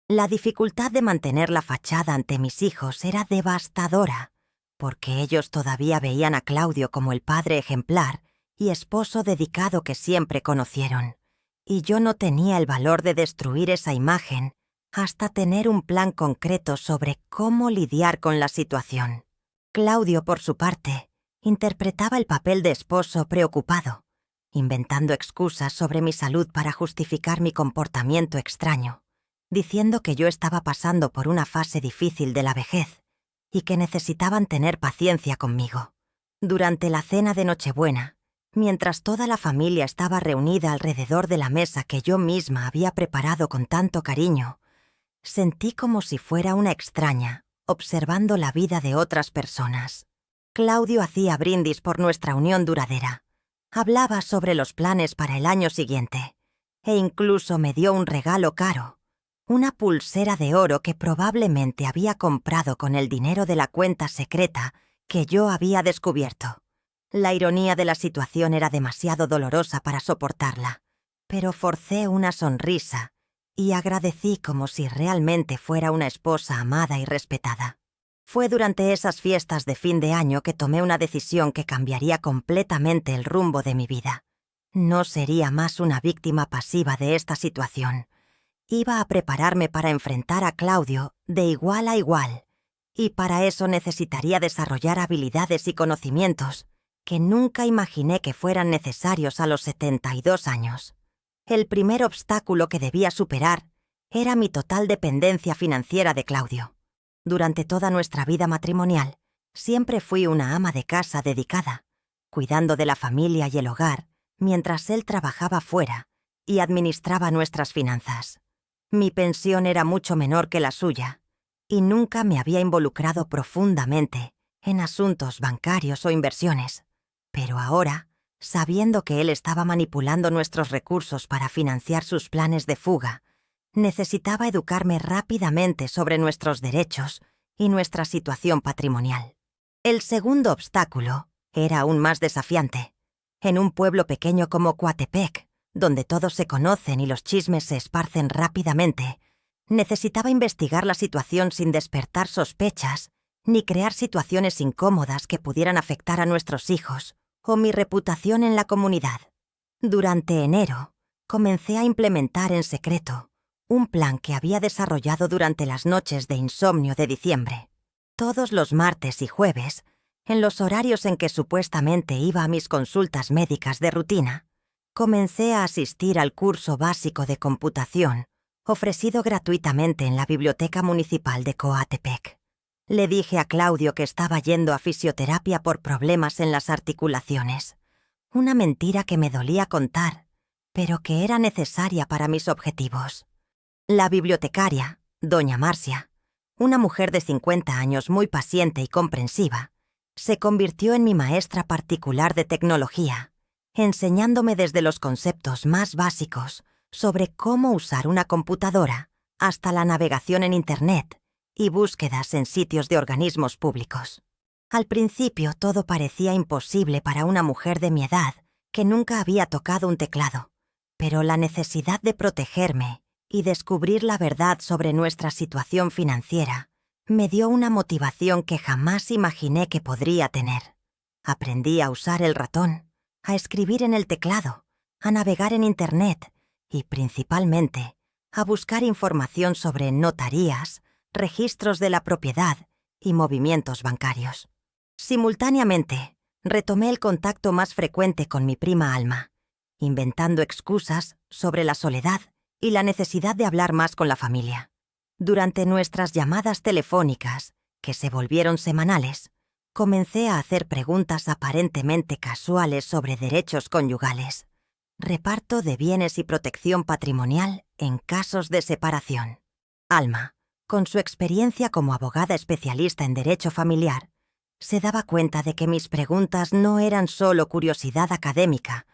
La dificultad de mantener la fachada ante mis hijos era devastadora, porque ellos todavía veían a Claudio como el padre ejemplar y esposo dedicado que siempre conocieron, y yo no tenía el valor de destruir esa imagen hasta tener un plan concreto sobre cómo lidiar con la situación. Claudio, por su parte, interpretaba el papel de esposo preocupado, inventando excusas sobre mi salud para justificar mi comportamiento extraño, diciendo que yo estaba pasando por una fase difícil de la vejez y que necesitaban tener paciencia conmigo. Durante la cena de Nochebuena, mientras toda la familia estaba reunida alrededor de la mesa que yo misma había preparado con tanto cariño, sentí como si fuera una extraña, observando la vida de otras personas. Claudio hacía brindis por nuestra unión duradera, hablaba sobre los planes para el año siguiente, e incluso me dio un regalo caro, una pulsera de oro que probablemente había comprado con el dinero de la cuenta secreta que yo había descubierto. La ironía de la situación era demasiado dolorosa para soportarla, pero forcé una sonrisa y agradecí como si realmente fuera una esposa amada y respetada. Fue durante esas fiestas de fin de año que tomé una decisión que cambiaría completamente el rumbo de mi vida. No sería más una víctima pasiva de esta situación. Iba a prepararme para enfrentar a Claudio de igual a igual, y para eso necesitaría desarrollar habilidades y conocimientos que nunca imaginé que fueran necesarios a los 72 años. El primer obstáculo que debía superar era mi total dependencia financiera de Claudio. Durante toda nuestra vida matrimonial, siempre fui una ama de casa dedicada, cuidando de la familia y el hogar, mientras él trabajaba fuera y administraba nuestras finanzas. Mi pensión era mucho menor que la suya, y nunca me había involucrado profundamente en asuntos bancarios o inversiones. Pero ahora, sabiendo que él estaba manipulando nuestros recursos para financiar sus planes de fuga, necesitaba educarme rápidamente sobre nuestros derechos y nuestra situación patrimonial. El segundo obstáculo era aún más desafiante. En un pueblo pequeño como Coatepec, donde todos se conocen y los chismes se esparcen rápidamente, necesitaba investigar la situación sin despertar sospechas ni crear situaciones incómodas que pudieran afectar a nuestros hijos o mi reputación en la comunidad. Durante enero, comencé a implementar en secreto un plan que había desarrollado durante las noches de insomnio de diciembre. Todos los martes y jueves, en los horarios en que supuestamente iba a mis consultas médicas de rutina, comencé a asistir al curso básico de computación ofrecido gratuitamente en la Biblioteca Municipal de Coatepec. Le dije a Claudio que estaba yendo a fisioterapia por problemas en las articulaciones. Una mentira que me dolía contar, pero que era necesaria para mis objetivos. La bibliotecaria, doña Marcia, una mujer de 50 años muy paciente y comprensiva, se convirtió en mi maestra particular de tecnología, enseñándome desde los conceptos más básicos sobre cómo usar una computadora hasta la navegación en Internet y búsquedas en sitios de organismos públicos. Al principio todo parecía imposible para una mujer de mi edad que nunca había tocado un teclado, pero la necesidad de protegerme y descubrir la verdad sobre nuestra situación financiera me dio una motivación que jamás imaginé que podría tener. Aprendí a usar el ratón, a escribir en el teclado, a navegar en Internet y, principalmente, a buscar información sobre notarías, registros de la propiedad y movimientos bancarios. Simultáneamente, retomé el contacto más frecuente con mi prima Alma, inventando excusas sobre la soledad y la necesidad de hablar más con la familia. Durante nuestras llamadas telefónicas, que se volvieron semanales, comencé a hacer preguntas aparentemente casuales sobre derechos conyugales, reparto de bienes y protección patrimonial en casos de separación. Alma, con su experiencia como abogada especialista en derecho familiar, se daba cuenta de que mis preguntas no eran solo curiosidad académica,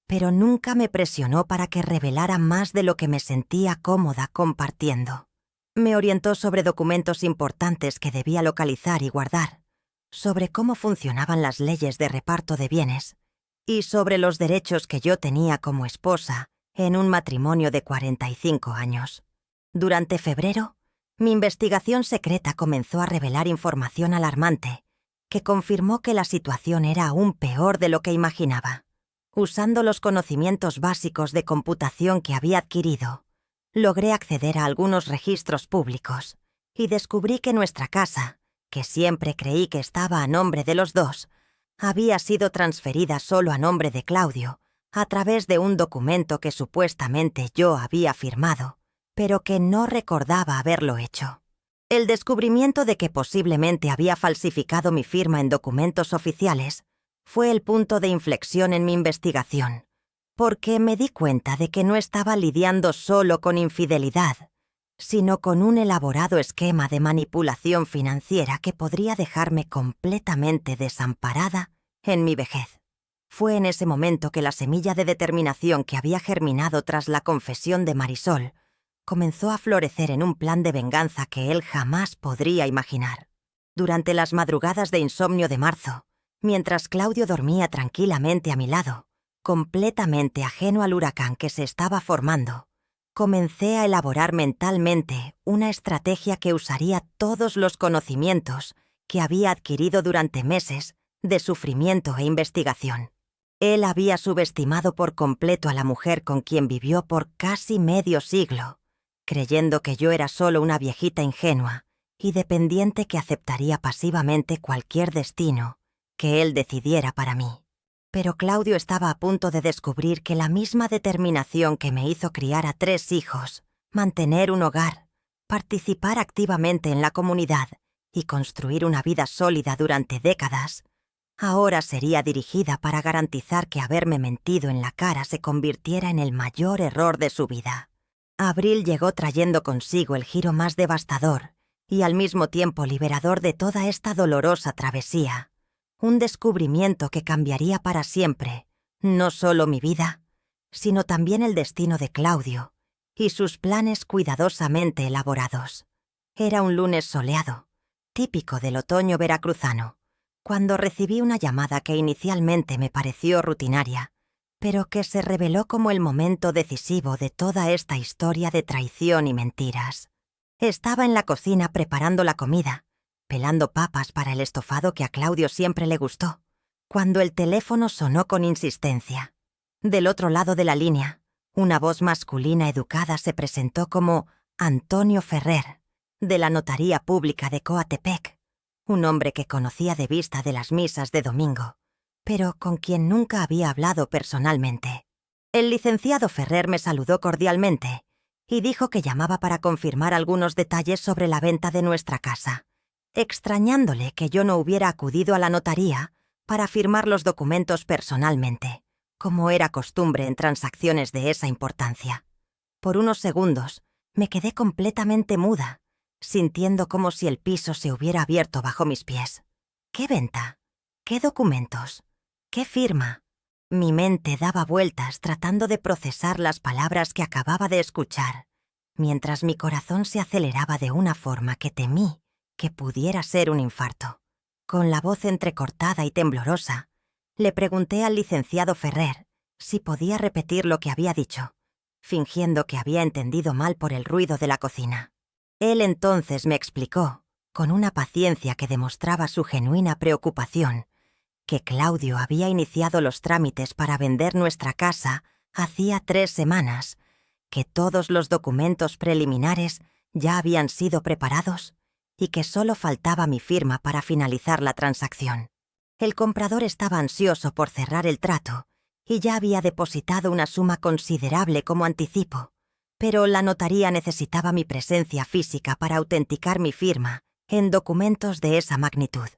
pero nunca me presionó para que revelara más de lo que me sentía cómoda compartiendo. Me orientó sobre documentos importantes que debía localizar y guardar, sobre cómo funcionaban las leyes de reparto de bienes y sobre los derechos que yo tenía como esposa en un matrimonio de 45 años. Durante febrero, mi investigación secreta comenzó a revelar información alarmante que confirmó que la situación era aún peor de lo que imaginaba. Usando los conocimientos básicos de computación que había adquirido, logré acceder a algunos registros públicos y descubrí que nuestra casa, que siempre creí que estaba a nombre de los dos, había sido transferida solo a nombre de Claudio a través de un documento que supuestamente yo había firmado, pero que no recordaba haberlo hecho. El descubrimiento de que posiblemente había falsificado mi firma en documentos oficiales fue el punto de inflexión en mi investigación, porque me di cuenta de que no estaba lidiando solo con infidelidad, sino con un elaborado esquema de manipulación financiera que podría dejarme completamente desamparada en mi vejez. Fue en ese momento que la semilla de determinación que había germinado tras la confesión de Marisol comenzó a florecer en un plan de venganza que él jamás podría imaginar. Durante las madrugadas de insomnio de marzo, mientras Claudio dormía tranquilamente a mi lado, completamente ajeno al huracán que se estaba formando, comencé a elaborar mentalmente una estrategia que usaría todos los conocimientos que había adquirido durante meses de sufrimiento e investigación. Él había subestimado por completo a la mujer con quien vivió por casi medio siglo, creyendo que yo era solo una viejita ingenua y dependiente que aceptaría pasivamente cualquier destino que él decidiera para mí. Pero Claudio estaba a punto de descubrir que la misma determinación que me hizo criar a 3 hijos mantener un hogar, participar activamente en la comunidad y construir una vida sólida durante décadas, ahora sería dirigida para garantizar que haberme mentido en la cara se convirtiera en el mayor error de su vida. Abril llegó trayendo consigo el giro más devastador y al mismo tiempo liberador de toda esta dolorosa travesía, un descubrimiento que cambiaría para siempre, no solo mi vida, sino también el destino de Claudio y sus planes cuidadosamente elaborados. Era un lunes soleado, típico del otoño veracruzano, cuando recibí una llamada que inicialmente me pareció rutinaria, pero que se reveló como el momento decisivo de toda esta historia de traición y mentiras. Estaba en la cocina preparando la comida, pelando papas para el estofado que a Claudio siempre le gustó, cuando el teléfono sonó con insistencia. Del otro lado de la línea, una voz masculina educada se presentó como Antonio Ferrer, de la Notaría Pública de Coatepec, un hombre que conocía de vista de las misas de domingo, pero con quien nunca había hablado personalmente. El licenciado Ferrer me saludó cordialmente y dijo que llamaba para confirmar algunos detalles sobre la venta de nuestra casa, extrañándole que yo no hubiera acudido a la notaría para firmar los documentos personalmente, como era costumbre en transacciones de esa importancia. Por unos segundos me quedé completamente muda, sintiendo como si el piso se hubiera abierto bajo mis pies. ¿Qué venta? ¿Qué documentos? ¿Qué firma? Mi mente daba vueltas tratando de procesar las palabras que acababa de escuchar, mientras mi corazón se aceleraba de una forma que temí que pudiera ser un infarto. Con la voz entrecortada y temblorosa, le pregunté al licenciado Ferrer si podía repetir lo que había dicho, fingiendo que había entendido mal por el ruido de la cocina. Él entonces me explicó, con una paciencia que demostraba su genuina preocupación, que Claudio había iniciado los trámites para vender nuestra casa hacía 3 semanas, que todos los documentos preliminares ya habían sido preparados y que solo faltaba mi firma para finalizar la transacción. El comprador estaba ansioso por cerrar el trato y ya había depositado una suma considerable como anticipo, pero la notaría necesitaba mi presencia física para autenticar mi firma en documentos de esa magnitud.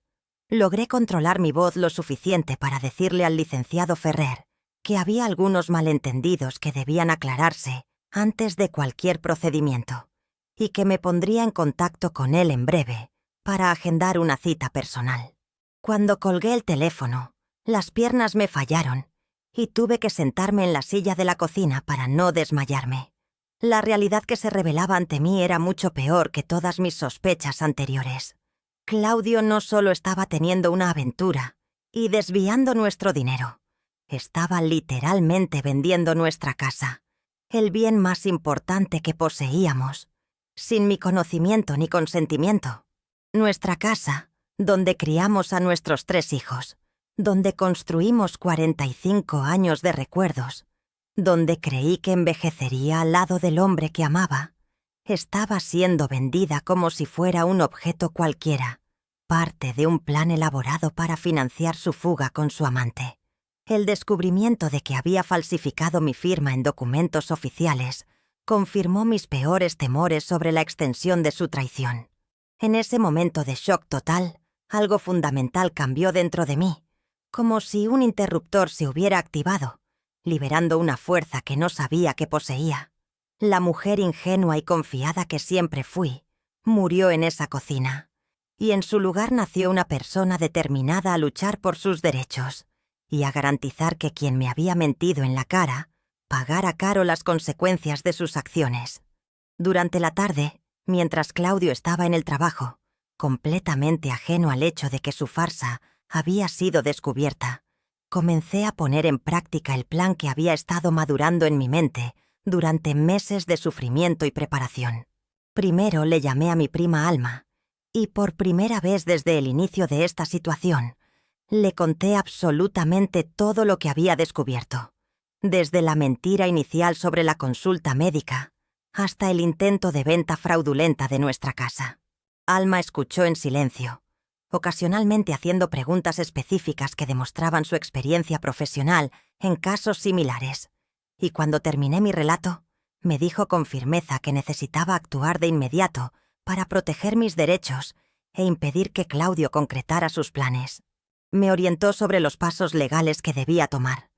Logré controlar mi voz lo suficiente para decirle al licenciado Ferrer que había algunos malentendidos que debían aclararse antes de cualquier procedimiento y que me pondría en contacto con él en breve para agendar una cita personal. Cuando colgué el teléfono, las piernas me fallaron y tuve que sentarme en la silla de la cocina para no desmayarme. La realidad que se revelaba ante mí era mucho peor que todas mis sospechas anteriores. Claudio no solo estaba teniendo una aventura y desviando nuestro dinero, estaba literalmente vendiendo nuestra casa, el bien más importante que poseíamos, sin mi conocimiento ni consentimiento. Nuestra casa, donde criamos a nuestros 3 hijos, donde construimos 45 años de recuerdos, donde creí que envejecería al lado del hombre que amaba, estaba siendo vendida como si fuera un objeto cualquiera, parte de un plan elaborado para financiar su fuga con su amante. El descubrimiento de que había falsificado mi firma en documentos oficiales confirmó mis peores temores sobre la extensión de su traición. En ese momento de shock total, algo fundamental cambió dentro de mí, como si un interruptor se hubiera activado, liberando una fuerza que no sabía que poseía. La mujer ingenua y confiada que siempre fui, murió en esa cocina, y en su lugar nació una persona determinada a luchar por sus derechos y a garantizar que quien me había mentido en la cara pagara caro las consecuencias de sus acciones. Durante la tarde, mientras Claudio estaba en el trabajo, completamente ajeno al hecho de que su farsa había sido descubierta, comencé a poner en práctica el plan que había estado madurando en mi mente durante meses de sufrimiento y preparación. Primero le llamé a mi prima Alma, y por primera vez desde el inicio de esta situación, le conté absolutamente todo lo que había descubierto, desde la mentira inicial sobre la consulta médica hasta el intento de venta fraudulenta de nuestra casa. Alma escuchó en silencio, ocasionalmente haciendo preguntas específicas que demostraban su experiencia profesional en casos similares, y cuando terminé mi relato, Me dijo con firmeza que necesitaba actuar de inmediato para proteger mis derechos e impedir que Claudio concretara sus planes. Me orientó sobre los pasos legales que debía tomar.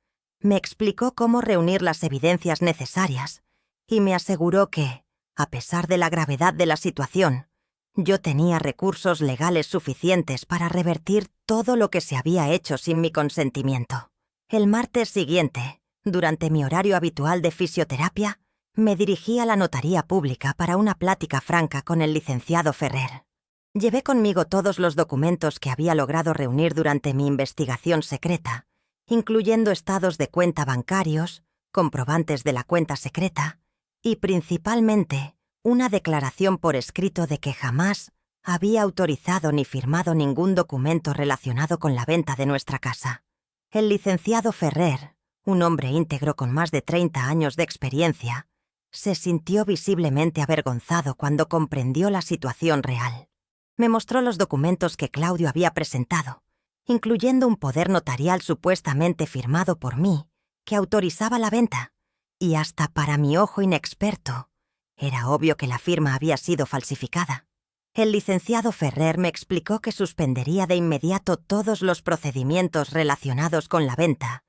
Me explicó cómo reunir las evidencias necesarias y me aseguró que, a pesar de la gravedad de la situación, yo tenía recursos legales suficientes para revertir todo lo que se había hecho sin mi consentimiento. El martes siguiente, durante mi horario habitual de fisioterapia, me dirigí a la notaría pública para una plática franca con el licenciado Ferrer. Llevé conmigo todos los documentos que había logrado reunir durante mi investigación secreta, incluyendo estados de cuenta bancarios, comprobantes de la cuenta secreta y, principalmente, una declaración por escrito de que jamás había autorizado ni firmado ningún documento relacionado con la venta de nuestra casa. El licenciado Ferrer, un hombre íntegro con más de 30 años de experiencia, se sintió visiblemente avergonzado cuando comprendió la situación real. Me mostró los documentos que Claudio había presentado, incluyendo un poder notarial supuestamente firmado por mí, que autorizaba la venta, y hasta para mi ojo inexperto, era obvio que la firma había sido falsificada. El licenciado Ferrer me explicó que suspendería de inmediato todos los procedimientos relacionados con la venta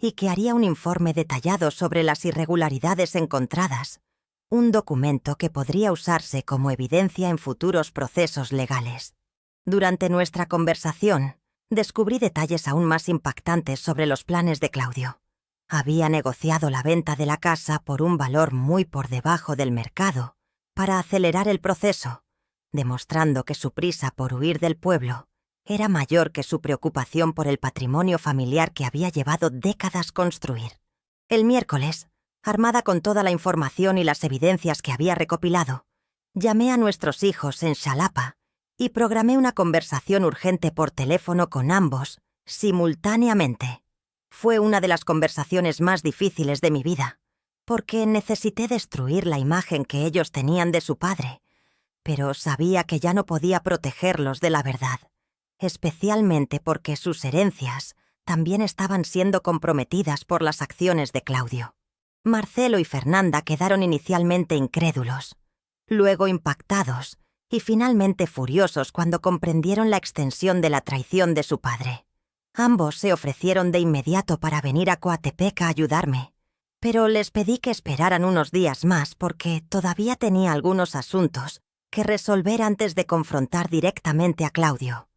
y que haría un informe detallado sobre las irregularidades encontradas, un documento que podría usarse como evidencia en futuros procesos legales. Durante nuestra conversación, descubrí detalles aún más impactantes sobre los planes de Claudio. Había negociado la venta de la casa por un valor muy por debajo del mercado para acelerar el proceso, demostrando que su prisa por huir del pueblo era mayor que su preocupación por el patrimonio familiar que había llevado décadas construir. El miércoles, armada con toda la información y las evidencias que había recopilado, llamé a nuestros hijos en Xalapa y programé una conversación urgente por teléfono con ambos, simultáneamente. Fue una de las conversaciones más difíciles de mi vida, porque necesité destruir la imagen que ellos tenían de su padre, pero sabía que ya no podía protegerlos de la verdad, especialmente porque sus herencias también estaban siendo comprometidas por las acciones de Claudio. Marcelo y Fernanda quedaron inicialmente incrédulos, luego impactados y finalmente furiosos cuando comprendieron la extensión de la traición de su padre. Ambos se ofrecieron de inmediato para venir a Coatepec a ayudarme, pero les pedí que esperaran unos días más porque todavía tenía algunos asuntos que resolver antes de confrontar directamente a Claudio.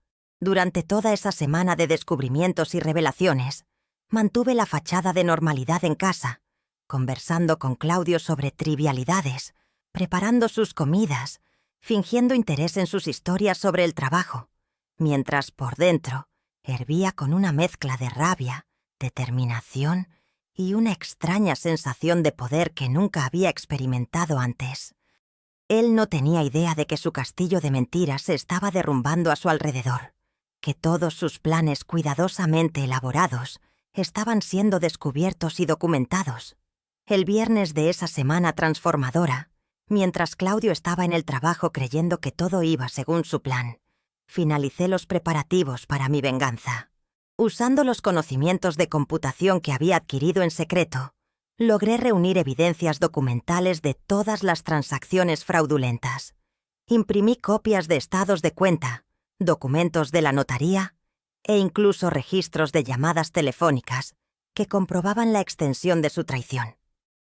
Durante toda esa semana de descubrimientos y revelaciones, mantuve la fachada de normalidad en casa, conversando con Claudio sobre trivialidades, preparando sus comidas, fingiendo interés en sus historias sobre el trabajo, mientras por dentro hervía con una mezcla de rabia, determinación y una extraña sensación de poder que nunca había experimentado antes. Él no tenía idea de que su castillo de mentiras se estaba derrumbando a su alrededor, que todos sus planes cuidadosamente elaborados estaban siendo descubiertos y documentados. El viernes de esa semana transformadora, mientras Claudio estaba en el trabajo creyendo que todo iba según su plan, finalicé los preparativos para mi venganza. Usando los conocimientos de computación que había adquirido en secreto, logré reunir evidencias documentales de todas las transacciones fraudulentas. Imprimí copias de estados de cuenta, documentos de la notaría e incluso registros de llamadas telefónicas que comprobaban la extensión de su traición.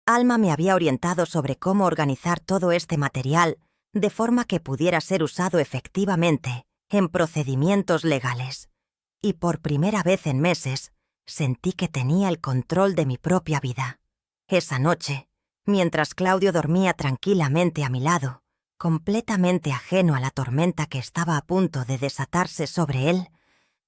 Alma me había orientado sobre cómo organizar todo este material de forma que pudiera ser usado efectivamente en procedimientos legales. Y por primera vez en meses, sentí que tenía el control de mi propia vida. Esa noche, mientras Claudio dormía tranquilamente a mi lado, completamente ajeno a la tormenta que estaba a punto de desatarse sobre él,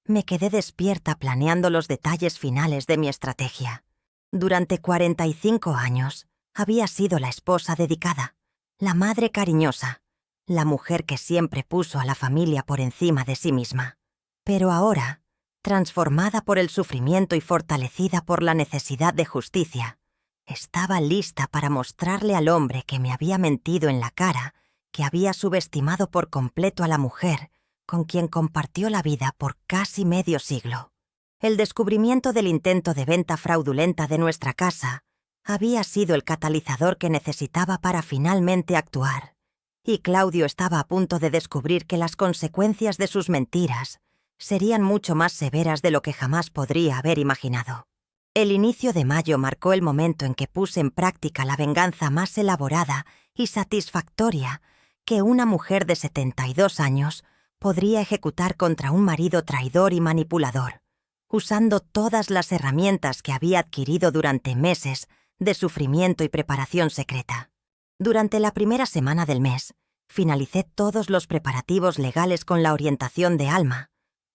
me quedé despierta planeando los detalles finales de mi estrategia. Durante 45 años, había sido la esposa dedicada, la madre cariñosa, la mujer que siempre puso a la familia por encima de sí misma. Pero ahora, transformada por el sufrimiento y fortalecida por la necesidad de justicia, estaba lista para mostrarle al hombre que me había mentido en la cara que había subestimado por completo a la mujer con quien compartió la vida por casi medio siglo. El descubrimiento del intento de venta fraudulenta de nuestra casa había sido el catalizador que necesitaba para finalmente actuar, y Claudio estaba a punto de descubrir que las consecuencias de sus mentiras serían mucho más severas de lo que jamás podría haber imaginado. El inicio de mayo marcó el momento en que puse en práctica la venganza más elaborada y satisfactoria que una mujer de 72 años podría ejecutar contra un marido traidor y manipulador, usando todas las herramientas que había adquirido durante meses de sufrimiento y preparación secreta. Durante la primera semana del mes, finalicé todos los preparativos legales con la orientación de Alma,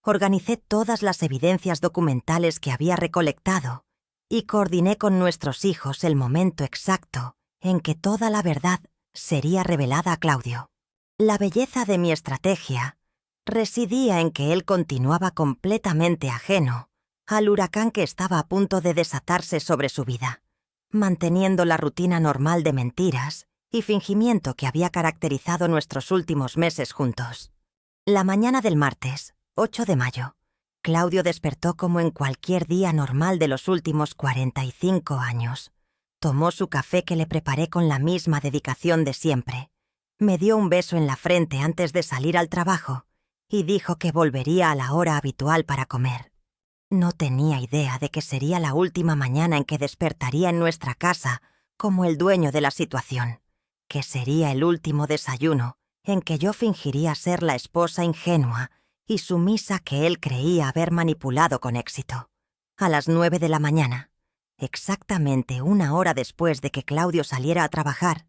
organicé todas las evidencias documentales que había recolectado y coordiné con nuestros hijos el momento exacto en que toda la verdad sería revelada a Claudio. La belleza de mi estrategia residía en que él continuaba completamente ajeno al huracán que estaba a punto de desatarse sobre su vida, manteniendo la rutina normal de mentiras y fingimiento que había caracterizado nuestros últimos meses juntos. La mañana del martes, 8 de mayo, Claudio despertó como en cualquier día normal de los últimos 45 años. Tomó su café que le preparé con la misma dedicación de siempre. Me dio un beso en la frente antes de salir al trabajo y dijo que volvería a la hora habitual para comer. No tenía idea de que sería la última mañana en que despertaría en nuestra casa como el dueño de la situación, que sería el último desayuno en que yo fingiría ser la esposa ingenua y sumisa que él creía haber manipulado con éxito. A las 9 de la mañana, exactamente una hora después de que Claudio saliera a trabajar,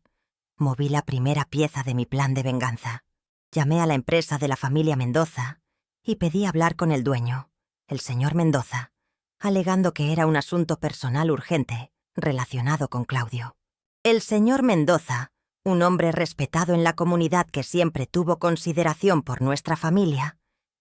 moví la primera pieza de mi plan de venganza. Llamé a la empresa de la familia Mendoza y pedí hablar con el dueño, el señor Mendoza, alegando que era un asunto personal urgente relacionado con Claudio. El señor Mendoza, un hombre respetado en la comunidad que siempre tuvo consideración por nuestra familia,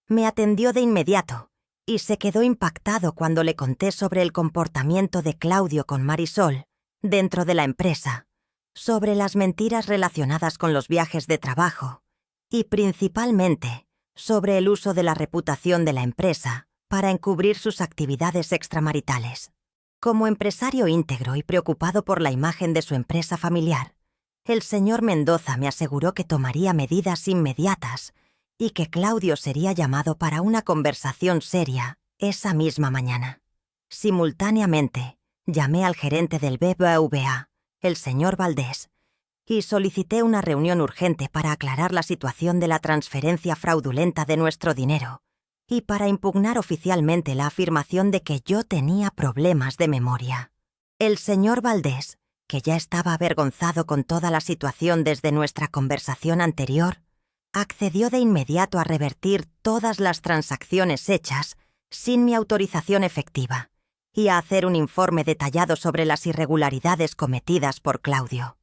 me atendió de inmediato y se quedó impactado cuando le conté sobre el comportamiento de Claudio con Marisol dentro de la empresa, sobre las mentiras relacionadas con los viajes de trabajo y principalmente sobre el uso de la reputación de la empresa para encubrir sus actividades extramaritales. Como empresario íntegro y preocupado por la imagen de su empresa familiar, el señor Mendoza me aseguró que tomaría medidas inmediatas y que Claudio sería llamado para una conversación seria esa misma mañana. Simultáneamente, llamé al gerente del BBVA, el señor Valdés, y solicité una reunión urgente para aclarar la situación de la transferencia fraudulenta de nuestro dinero y para impugnar oficialmente la afirmación de que yo tenía problemas de memoria. El señor Valdés, que ya estaba avergonzado con toda la situación desde nuestra conversación anterior, accedió de inmediato a revertir todas las transacciones hechas sin mi autorización efectiva y a hacer un informe detallado sobre las irregularidades cometidas por Claudio.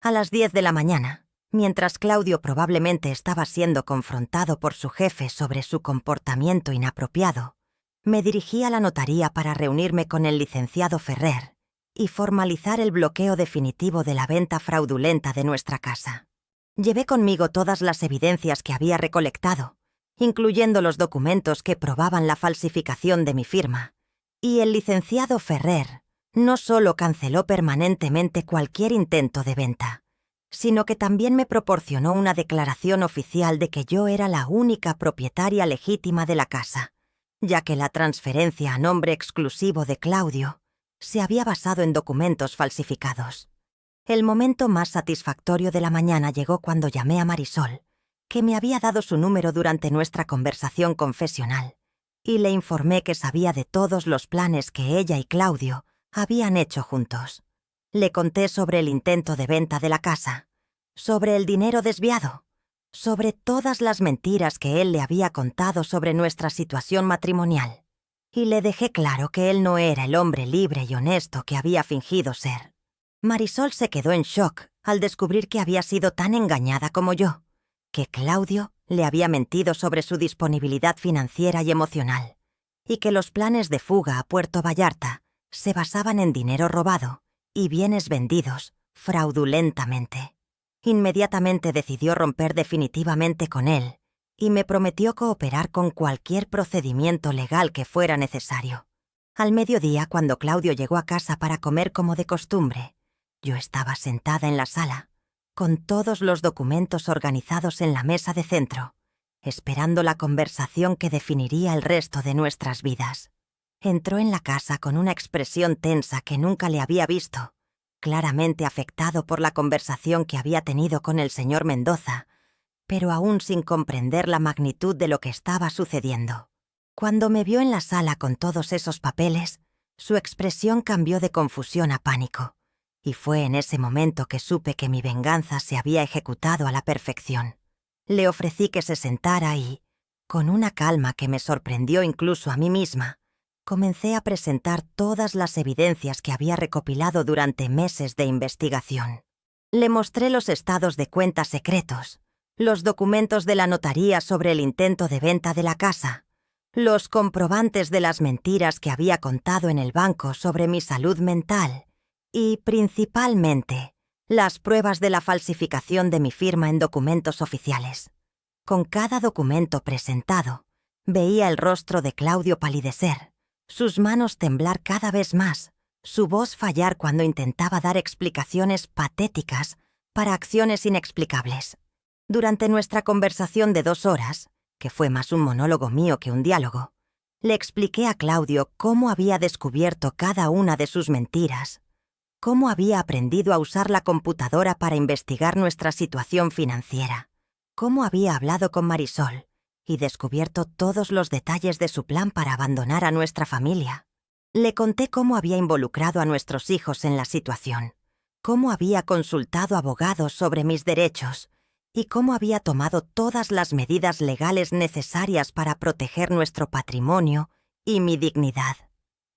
A las 10 de la mañana, mientras Claudio probablemente estaba siendo confrontado por su jefe sobre su comportamiento inapropiado, me dirigí a la notaría para reunirme con el licenciado Ferrer y formalizar el bloqueo definitivo de la venta fraudulenta de nuestra casa. Llevé conmigo todas las evidencias que había recolectado, incluyendo los documentos que probaban la falsificación de mi firma, y el licenciado Ferrer no solo canceló permanentemente cualquier intento de venta, sino que también me proporcionó una declaración oficial de que yo era la única propietaria legítima de la casa, ya que la transferencia a nombre exclusivo de Claudio se había basado en documentos falsificados. El momento más satisfactorio de la mañana llegó cuando llamé a Marisol, que me había dado su número durante nuestra conversación confesional, y le informé que sabía de todos los planes que ella y Claudio habían hecho juntos. Le conté sobre el intento de venta de la casa, sobre el dinero desviado, sobre todas las mentiras que él le había contado sobre nuestra situación matrimonial, y le dejé claro que él no era el hombre libre y honesto que había fingido ser. Marisol se quedó en shock al descubrir que había sido tan engañada como yo, que Claudio le había mentido sobre su disponibilidad financiera y emocional, y que los planes de fuga a Puerto Vallarta se basaban en dinero robado y bienes vendidos fraudulentamente. Inmediatamente decidió romper definitivamente con él y me prometió cooperar con cualquier procedimiento legal que fuera necesario. Al mediodía, cuando Claudio llegó a casa para comer como de costumbre, yo estaba sentada en la sala, con todos los documentos organizados en la mesa de centro, esperando la conversación que definiría el resto de nuestras vidas. Entró en la casa con una expresión tensa que nunca le había visto, claramente afectado por la conversación que había tenido con el señor Mendoza, pero aún sin comprender la magnitud de lo que estaba sucediendo. Cuando me vio en la sala con todos esos papeles, su expresión cambió de confusión a pánico, y fue en ese momento que supe que mi venganza se había ejecutado a la perfección. Le ofrecí que se sentara y, con una calma que me sorprendió incluso a mí misma, comencé a presentar todas las evidencias que había recopilado durante meses de investigación. Le mostré los estados de cuenta secretos, los documentos de la notaría sobre el intento de venta de la casa, los comprobantes de las mentiras que había contado en el banco sobre mi salud mental y, principalmente, las pruebas de la falsificación de mi firma en documentos oficiales. Con cada documento presentado, veía el rostro de Claudio palidecer, sus manos temblar cada vez más, su voz fallar cuando intentaba dar explicaciones patéticas para acciones inexplicables. Durante nuestra conversación de 2 horas, que fue más un monólogo mío que un diálogo, le expliqué a Claudio cómo había descubierto cada una de sus mentiras, cómo había aprendido a usar la computadora para investigar nuestra situación financiera, cómo había hablado con Marisol y descubierto todos los detalles de su plan para abandonar a nuestra familia. Le conté cómo había involucrado a nuestros hijos en la situación, cómo había consultado abogados sobre mis derechos y cómo había tomado todas las medidas legales necesarias para proteger nuestro patrimonio y mi dignidad.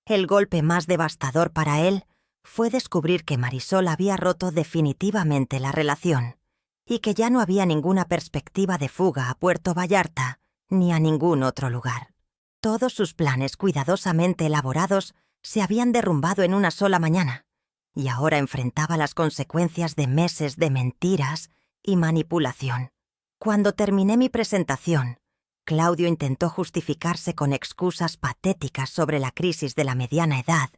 El golpe más devastador para él fue descubrir que Marisol había roto definitivamente la relación y que ya no había ninguna perspectiva de fuga a Puerto Vallarta ni a ningún otro lugar. Todos sus planes cuidadosamente elaborados se habían derrumbado en una sola mañana, y ahora enfrentaba las consecuencias de meses de mentiras y manipulación. Cuando terminé mi presentación, Claudio intentó justificarse con excusas patéticas sobre la crisis de la mediana edad,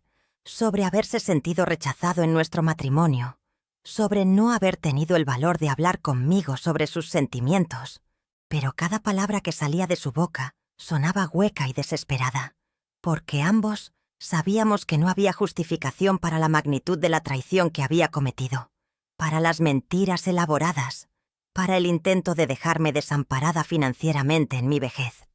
sobre haberse sentido rechazado en nuestro matrimonio, sobre no haber tenido el valor de hablar conmigo sobre sus sentimientos, pero cada palabra que salía de su boca sonaba hueca y desesperada, porque ambos sabíamos que no había justificación para la magnitud de la traición que había cometido, para las mentiras elaboradas, para el intento de dejarme desamparada financieramente en mi vejez.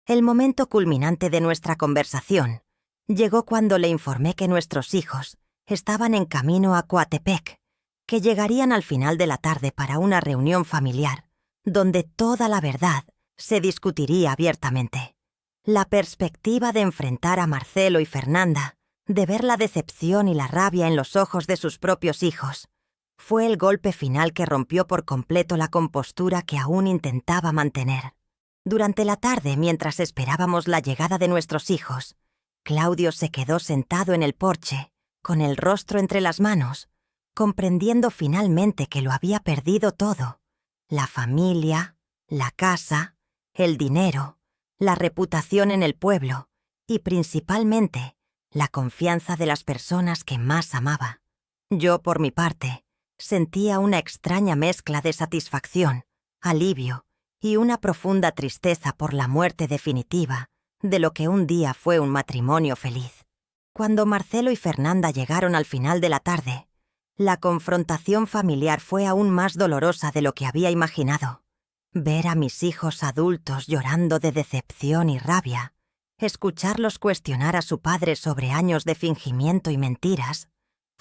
El momento culminante de nuestra conversación llegó cuando le informé que nuestros hijos estaban en camino a Coatepec, que llegarían al final de la tarde para una reunión familiar, donde toda la verdad se discutiría abiertamente. La perspectiva de enfrentar a Marcelo y Fernanda, de ver la decepción y la rabia en los ojos de sus propios hijos, fue el golpe final que rompió por completo la compostura que aún intentaba mantener. Durante la tarde, mientras esperábamos la llegada de nuestros hijos, Claudio se quedó sentado en el porche, con el rostro entre las manos, comprendiendo finalmente que lo había perdido todo: la familia, la casa, el dinero, la reputación en el pueblo y, principalmente, la confianza de las personas que más amaba. Yo, por mi parte, sentía una extraña mezcla de satisfacción, alivio y una profunda tristeza por la muerte definitiva de lo que un día fue un matrimonio feliz. Cuando Marcelo y Fernanda llegaron al final de la tarde, la confrontación familiar fue aún más dolorosa de lo que había imaginado. Ver a mis hijos adultos llorando de decepción y rabia, escucharlos cuestionar a su padre sobre años de fingimiento y mentiras,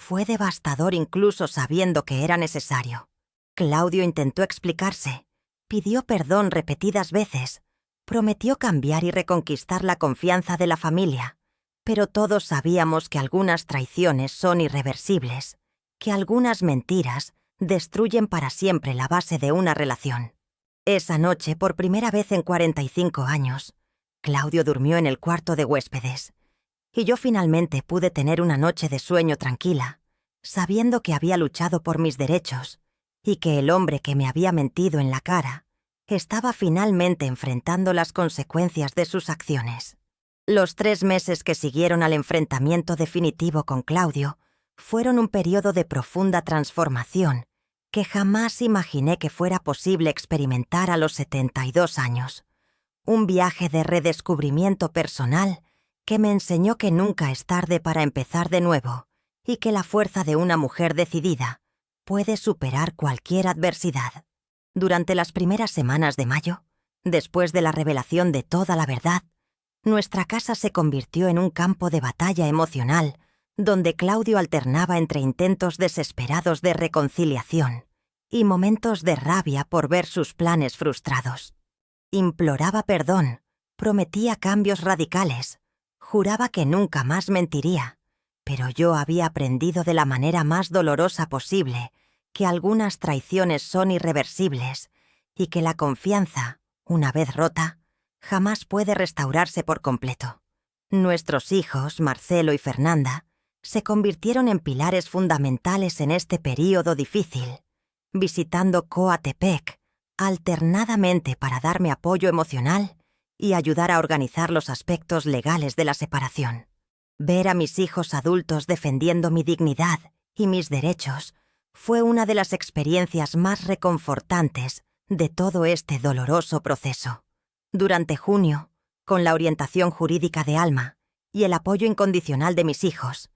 fue devastador incluso sabiendo que era necesario. Claudio intentó explicarse, pidió perdón repetidas veces, prometió cambiar y reconquistar la confianza de la familia, pero todos sabíamos que algunas traiciones son irreversibles, que algunas mentiras destruyen para siempre la base de una relación. Esa noche, por primera vez en 45 años, Claudio durmió en el cuarto de huéspedes, y yo finalmente pude tener una noche de sueño tranquila, sabiendo que había luchado por mis derechos y que el hombre que me había mentido en la cara estaba finalmente enfrentando las consecuencias de sus acciones. Los 3 meses que siguieron al enfrentamiento definitivo con Claudio fueron un periodo de profunda transformación que jamás imaginé que fuera posible experimentar a los 72 años. Un viaje de redescubrimiento personal que me enseñó que nunca es tarde para empezar de nuevo y que la fuerza de una mujer decidida puede superar cualquier adversidad. Durante las primeras semanas de mayo, después de la revelación de toda la verdad, nuestra casa se convirtió en un campo de batalla emocional donde Claudio alternaba entre intentos desesperados de reconciliación y momentos de rabia por ver sus planes frustrados. Imploraba perdón, prometía cambios radicales, juraba que nunca más mentiría, pero yo había aprendido de la manera más dolorosa posible que algunas traiciones son irreversibles y que la confianza, una vez rota, jamás puede restaurarse por completo. Nuestros hijos, Marcelo y Fernanda, se convirtieron en pilares fundamentales en este período difícil, visitando Coatepec alternadamente para darme apoyo emocional y ayudar a organizar los aspectos legales de la separación. Ver a mis hijos adultos defendiendo mi dignidad y mis derechos fue una de las experiencias más reconfortantes de todo este doloroso proceso. Durante junio, con la orientación jurídica de Alma y el apoyo incondicional de mis hijos,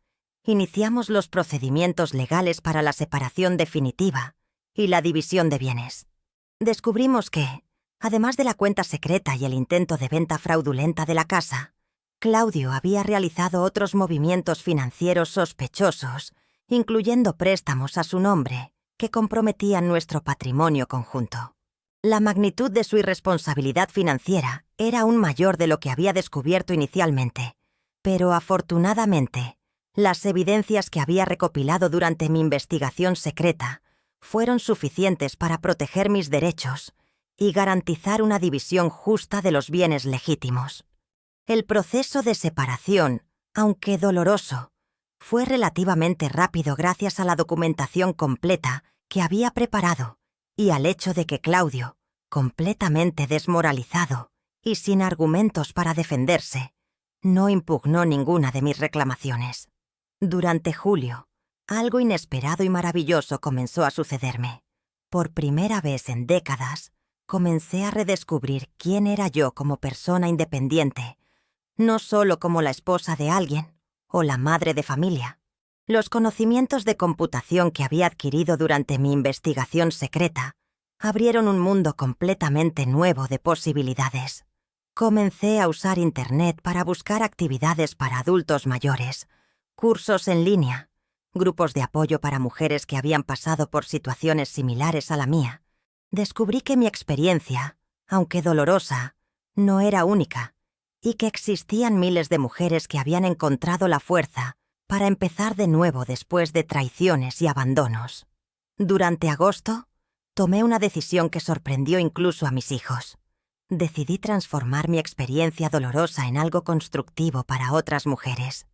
iniciamos los procedimientos legales para la separación definitiva y la división de bienes. Descubrimos que, además de la cuenta secreta y el intento de venta fraudulenta de la casa, Claudio había realizado otros movimientos financieros sospechosos, incluyendo préstamos a su nombre, que comprometían nuestro patrimonio conjunto. La magnitud de su irresponsabilidad financiera era aún mayor de lo que había descubierto inicialmente, pero afortunadamente, las evidencias que había recopilado durante mi investigación secreta fueron suficientes para proteger mis derechos y garantizar una división justa de los bienes legítimos. El proceso de separación, aunque doloroso, fue relativamente rápido gracias a la documentación completa que había preparado y al hecho de que Claudio, completamente desmoralizado y sin argumentos para defenderse, no impugnó ninguna de mis reclamaciones. Durante julio, algo inesperado y maravilloso comenzó a sucederme. Por primera vez en décadas, comencé a redescubrir quién era yo como persona independiente, no solo como la esposa de alguien o la madre de familia. Los conocimientos de computación que había adquirido durante mi investigación secreta abrieron un mundo completamente nuevo de posibilidades. Comencé a usar Internet para buscar actividades para adultos mayores, cursos en línea, grupos de apoyo para mujeres que habían pasado por situaciones similares a la mía. Descubrí que mi experiencia, aunque dolorosa, no era única y que existían miles de mujeres que habían encontrado la fuerza para empezar de nuevo después de traiciones y abandonos. Durante agosto, tomé una decisión que sorprendió incluso a mis hijos. Decidí transformar mi experiencia dolorosa en algo constructivo para otras mujeres.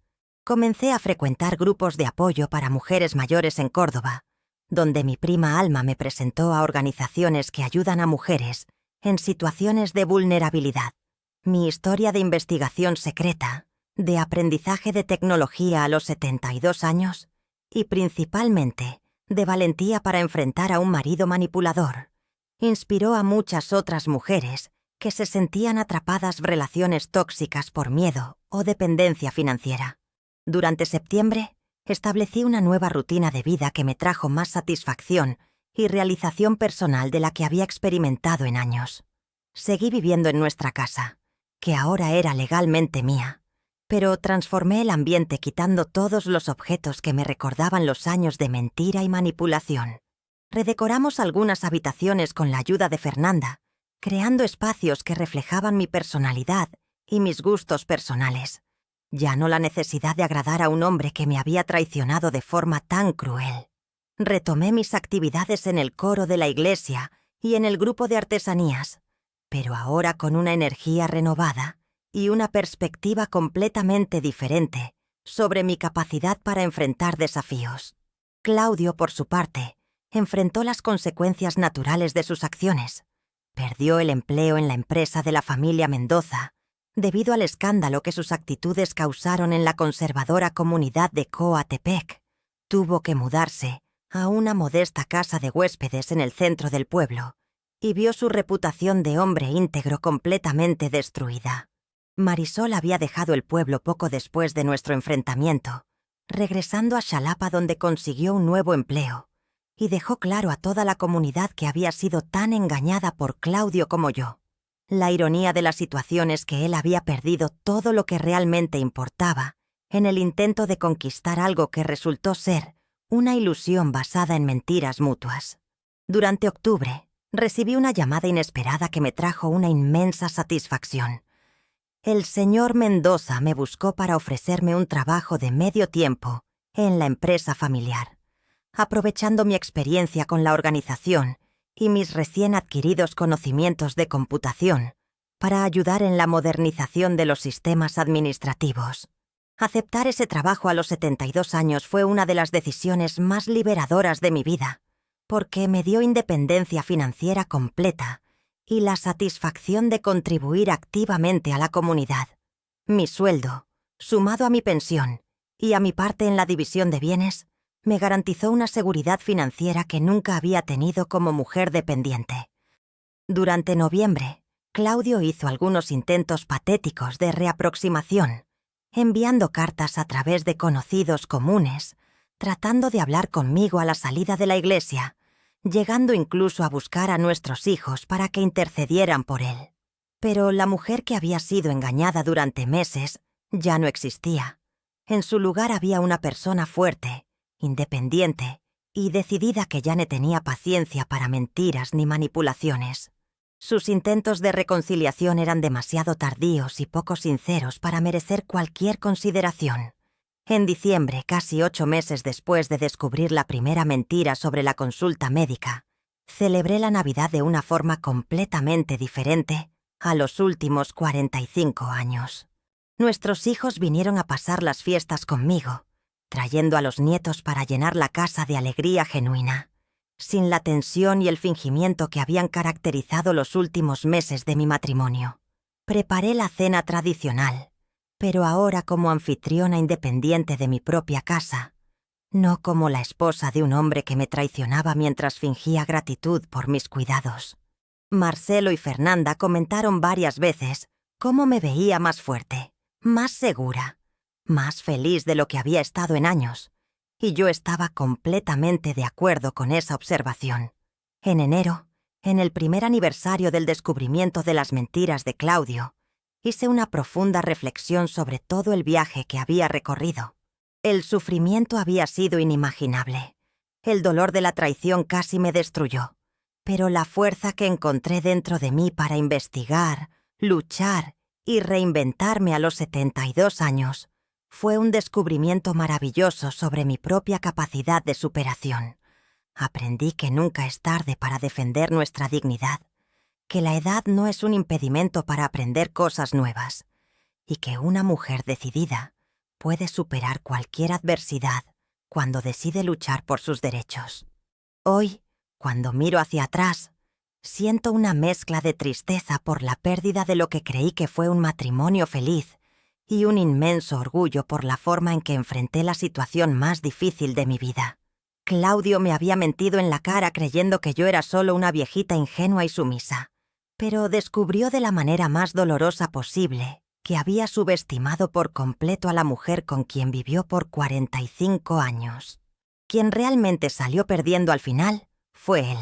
Comencé a frecuentar grupos de apoyo para mujeres mayores en Córdoba, donde mi prima Alma me presentó a organizaciones que ayudan a mujeres en situaciones de vulnerabilidad. Mi historia de investigación secreta, de aprendizaje de tecnología a los 72 años y principalmente de valentía para enfrentar a un marido manipulador, inspiró a muchas otras mujeres que se sentían atrapadas en relaciones tóxicas por miedo o dependencia financiera. Durante septiembre, establecí una nueva rutina de vida que me trajo más satisfacción y realización personal de la que había experimentado en años. Seguí viviendo en nuestra casa, que ahora era legalmente mía, pero transformé el ambiente quitando todos los objetos que me recordaban los años de mentira y manipulación. Redecoramos algunas habitaciones con la ayuda de Fernanda, creando espacios que reflejaban mi personalidad y mis gustos personales. Ya no la necesidad de agradar a un hombre que me había traicionado de forma tan cruel. Retomé mis actividades en el coro de la iglesia y en el grupo de artesanías, pero ahora con una energía renovada y una perspectiva completamente diferente sobre mi capacidad para enfrentar desafíos. Claudio, por su parte, enfrentó las consecuencias naturales de sus acciones. Perdió el empleo en la empresa de la familia Mendoza, debido al escándalo que sus actitudes causaron en la conservadora comunidad de Coatepec, tuvo que mudarse a una modesta casa de huéspedes en el centro del pueblo y vio su reputación de hombre íntegro completamente destruida. Marisol había dejado el pueblo poco después de nuestro enfrentamiento, regresando a Xalapa, donde consiguió un nuevo empleo, y dejó claro a toda la comunidad que había sido tan engañada por Claudio como yo. La ironía de la situación es que él había perdido todo lo que realmente importaba en el intento de conquistar algo que resultó ser una ilusión basada en mentiras mutuas. Durante octubre, recibí una llamada inesperada que me trajo una inmensa satisfacción. El señor Mendoza me buscó para ofrecerme un trabajo de medio tiempo en la empresa familiar, aprovechando mi experiencia con la organización y mis recién adquiridos conocimientos de computación para ayudar en la modernización de los sistemas administrativos. Aceptar ese trabajo a los 72 años fue una de las decisiones más liberadoras de mi vida, porque me dio independencia financiera completa y la satisfacción de contribuir activamente a la comunidad. Mi sueldo, sumado a mi pensión y a mi parte en la división de bienes, me garantizó una seguridad financiera que nunca había tenido como mujer dependiente. Durante noviembre, Claudio hizo algunos intentos patéticos de reaproximación, enviando cartas a través de conocidos comunes, tratando de hablar conmigo a la salida de la iglesia, llegando incluso a buscar a nuestros hijos para que intercedieran por él. Pero la mujer que había sido engañada durante meses ya no existía. En su lugar había una persona fuerte, independiente y decidida que ya no tenía paciencia para mentiras ni manipulaciones. Sus intentos de reconciliación eran demasiado tardíos y poco sinceros para merecer cualquier consideración. En diciembre, casi 8 meses después de descubrir la primera mentira sobre la consulta médica, celebré la Navidad de una forma completamente diferente a los últimos 45 años. Nuestros hijos vinieron a pasar las fiestas conmigo, trayendo a los nietos para llenar la casa de alegría genuina, sin la tensión y el fingimiento que habían caracterizado los últimos meses de mi matrimonio. Preparé la cena tradicional, pero ahora como anfitriona independiente de mi propia casa, no como la esposa de un hombre que me traicionaba mientras fingía gratitud por mis cuidados. Marcelo y Fernanda comentaron varias veces cómo me veía más fuerte, más segura, más feliz de lo que había estado en años, y yo estaba completamente de acuerdo con esa observación. En enero, en el primer aniversario del descubrimiento de las mentiras de Claudio, hice una profunda reflexión sobre todo el viaje que había recorrido. El sufrimiento había sido inimaginable. El dolor de la traición casi me destruyó, pero la fuerza que encontré dentro de mí para investigar, luchar y reinventarme a los 72 años fue un descubrimiento maravilloso sobre mi propia capacidad de superación. Aprendí que nunca es tarde para defender nuestra dignidad, que la edad no es un impedimento para aprender cosas nuevas, y que una mujer decidida puede superar cualquier adversidad cuando decide luchar por sus derechos. Hoy, cuando miro hacia atrás, siento una mezcla de tristeza por la pérdida de lo que creí que fue un matrimonio feliz y un inmenso orgullo por la forma en que enfrenté la situación más difícil de mi vida. Claudio me había mentido en la cara creyendo que yo era solo una viejita ingenua y sumisa, pero descubrió de la manera más dolorosa posible que había subestimado por completo a la mujer con quien vivió por 45 años. Quien realmente salió perdiendo al final fue él.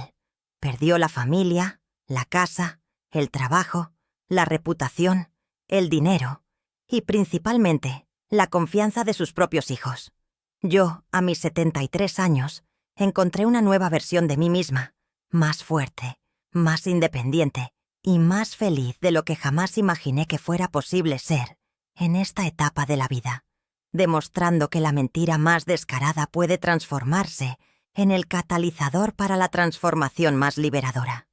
Perdió la familia, la casa, el trabajo, la reputación, el dinero y principalmente la confianza de sus propios hijos. Yo, a mis 73 años, encontré una nueva versión de mí misma, más fuerte, más independiente y más feliz de lo que jamás imaginé que fuera posible ser en esta etapa de la vida, demostrando que la mentira más descarada puede transformarse en el catalizador para la transformación más liberadora.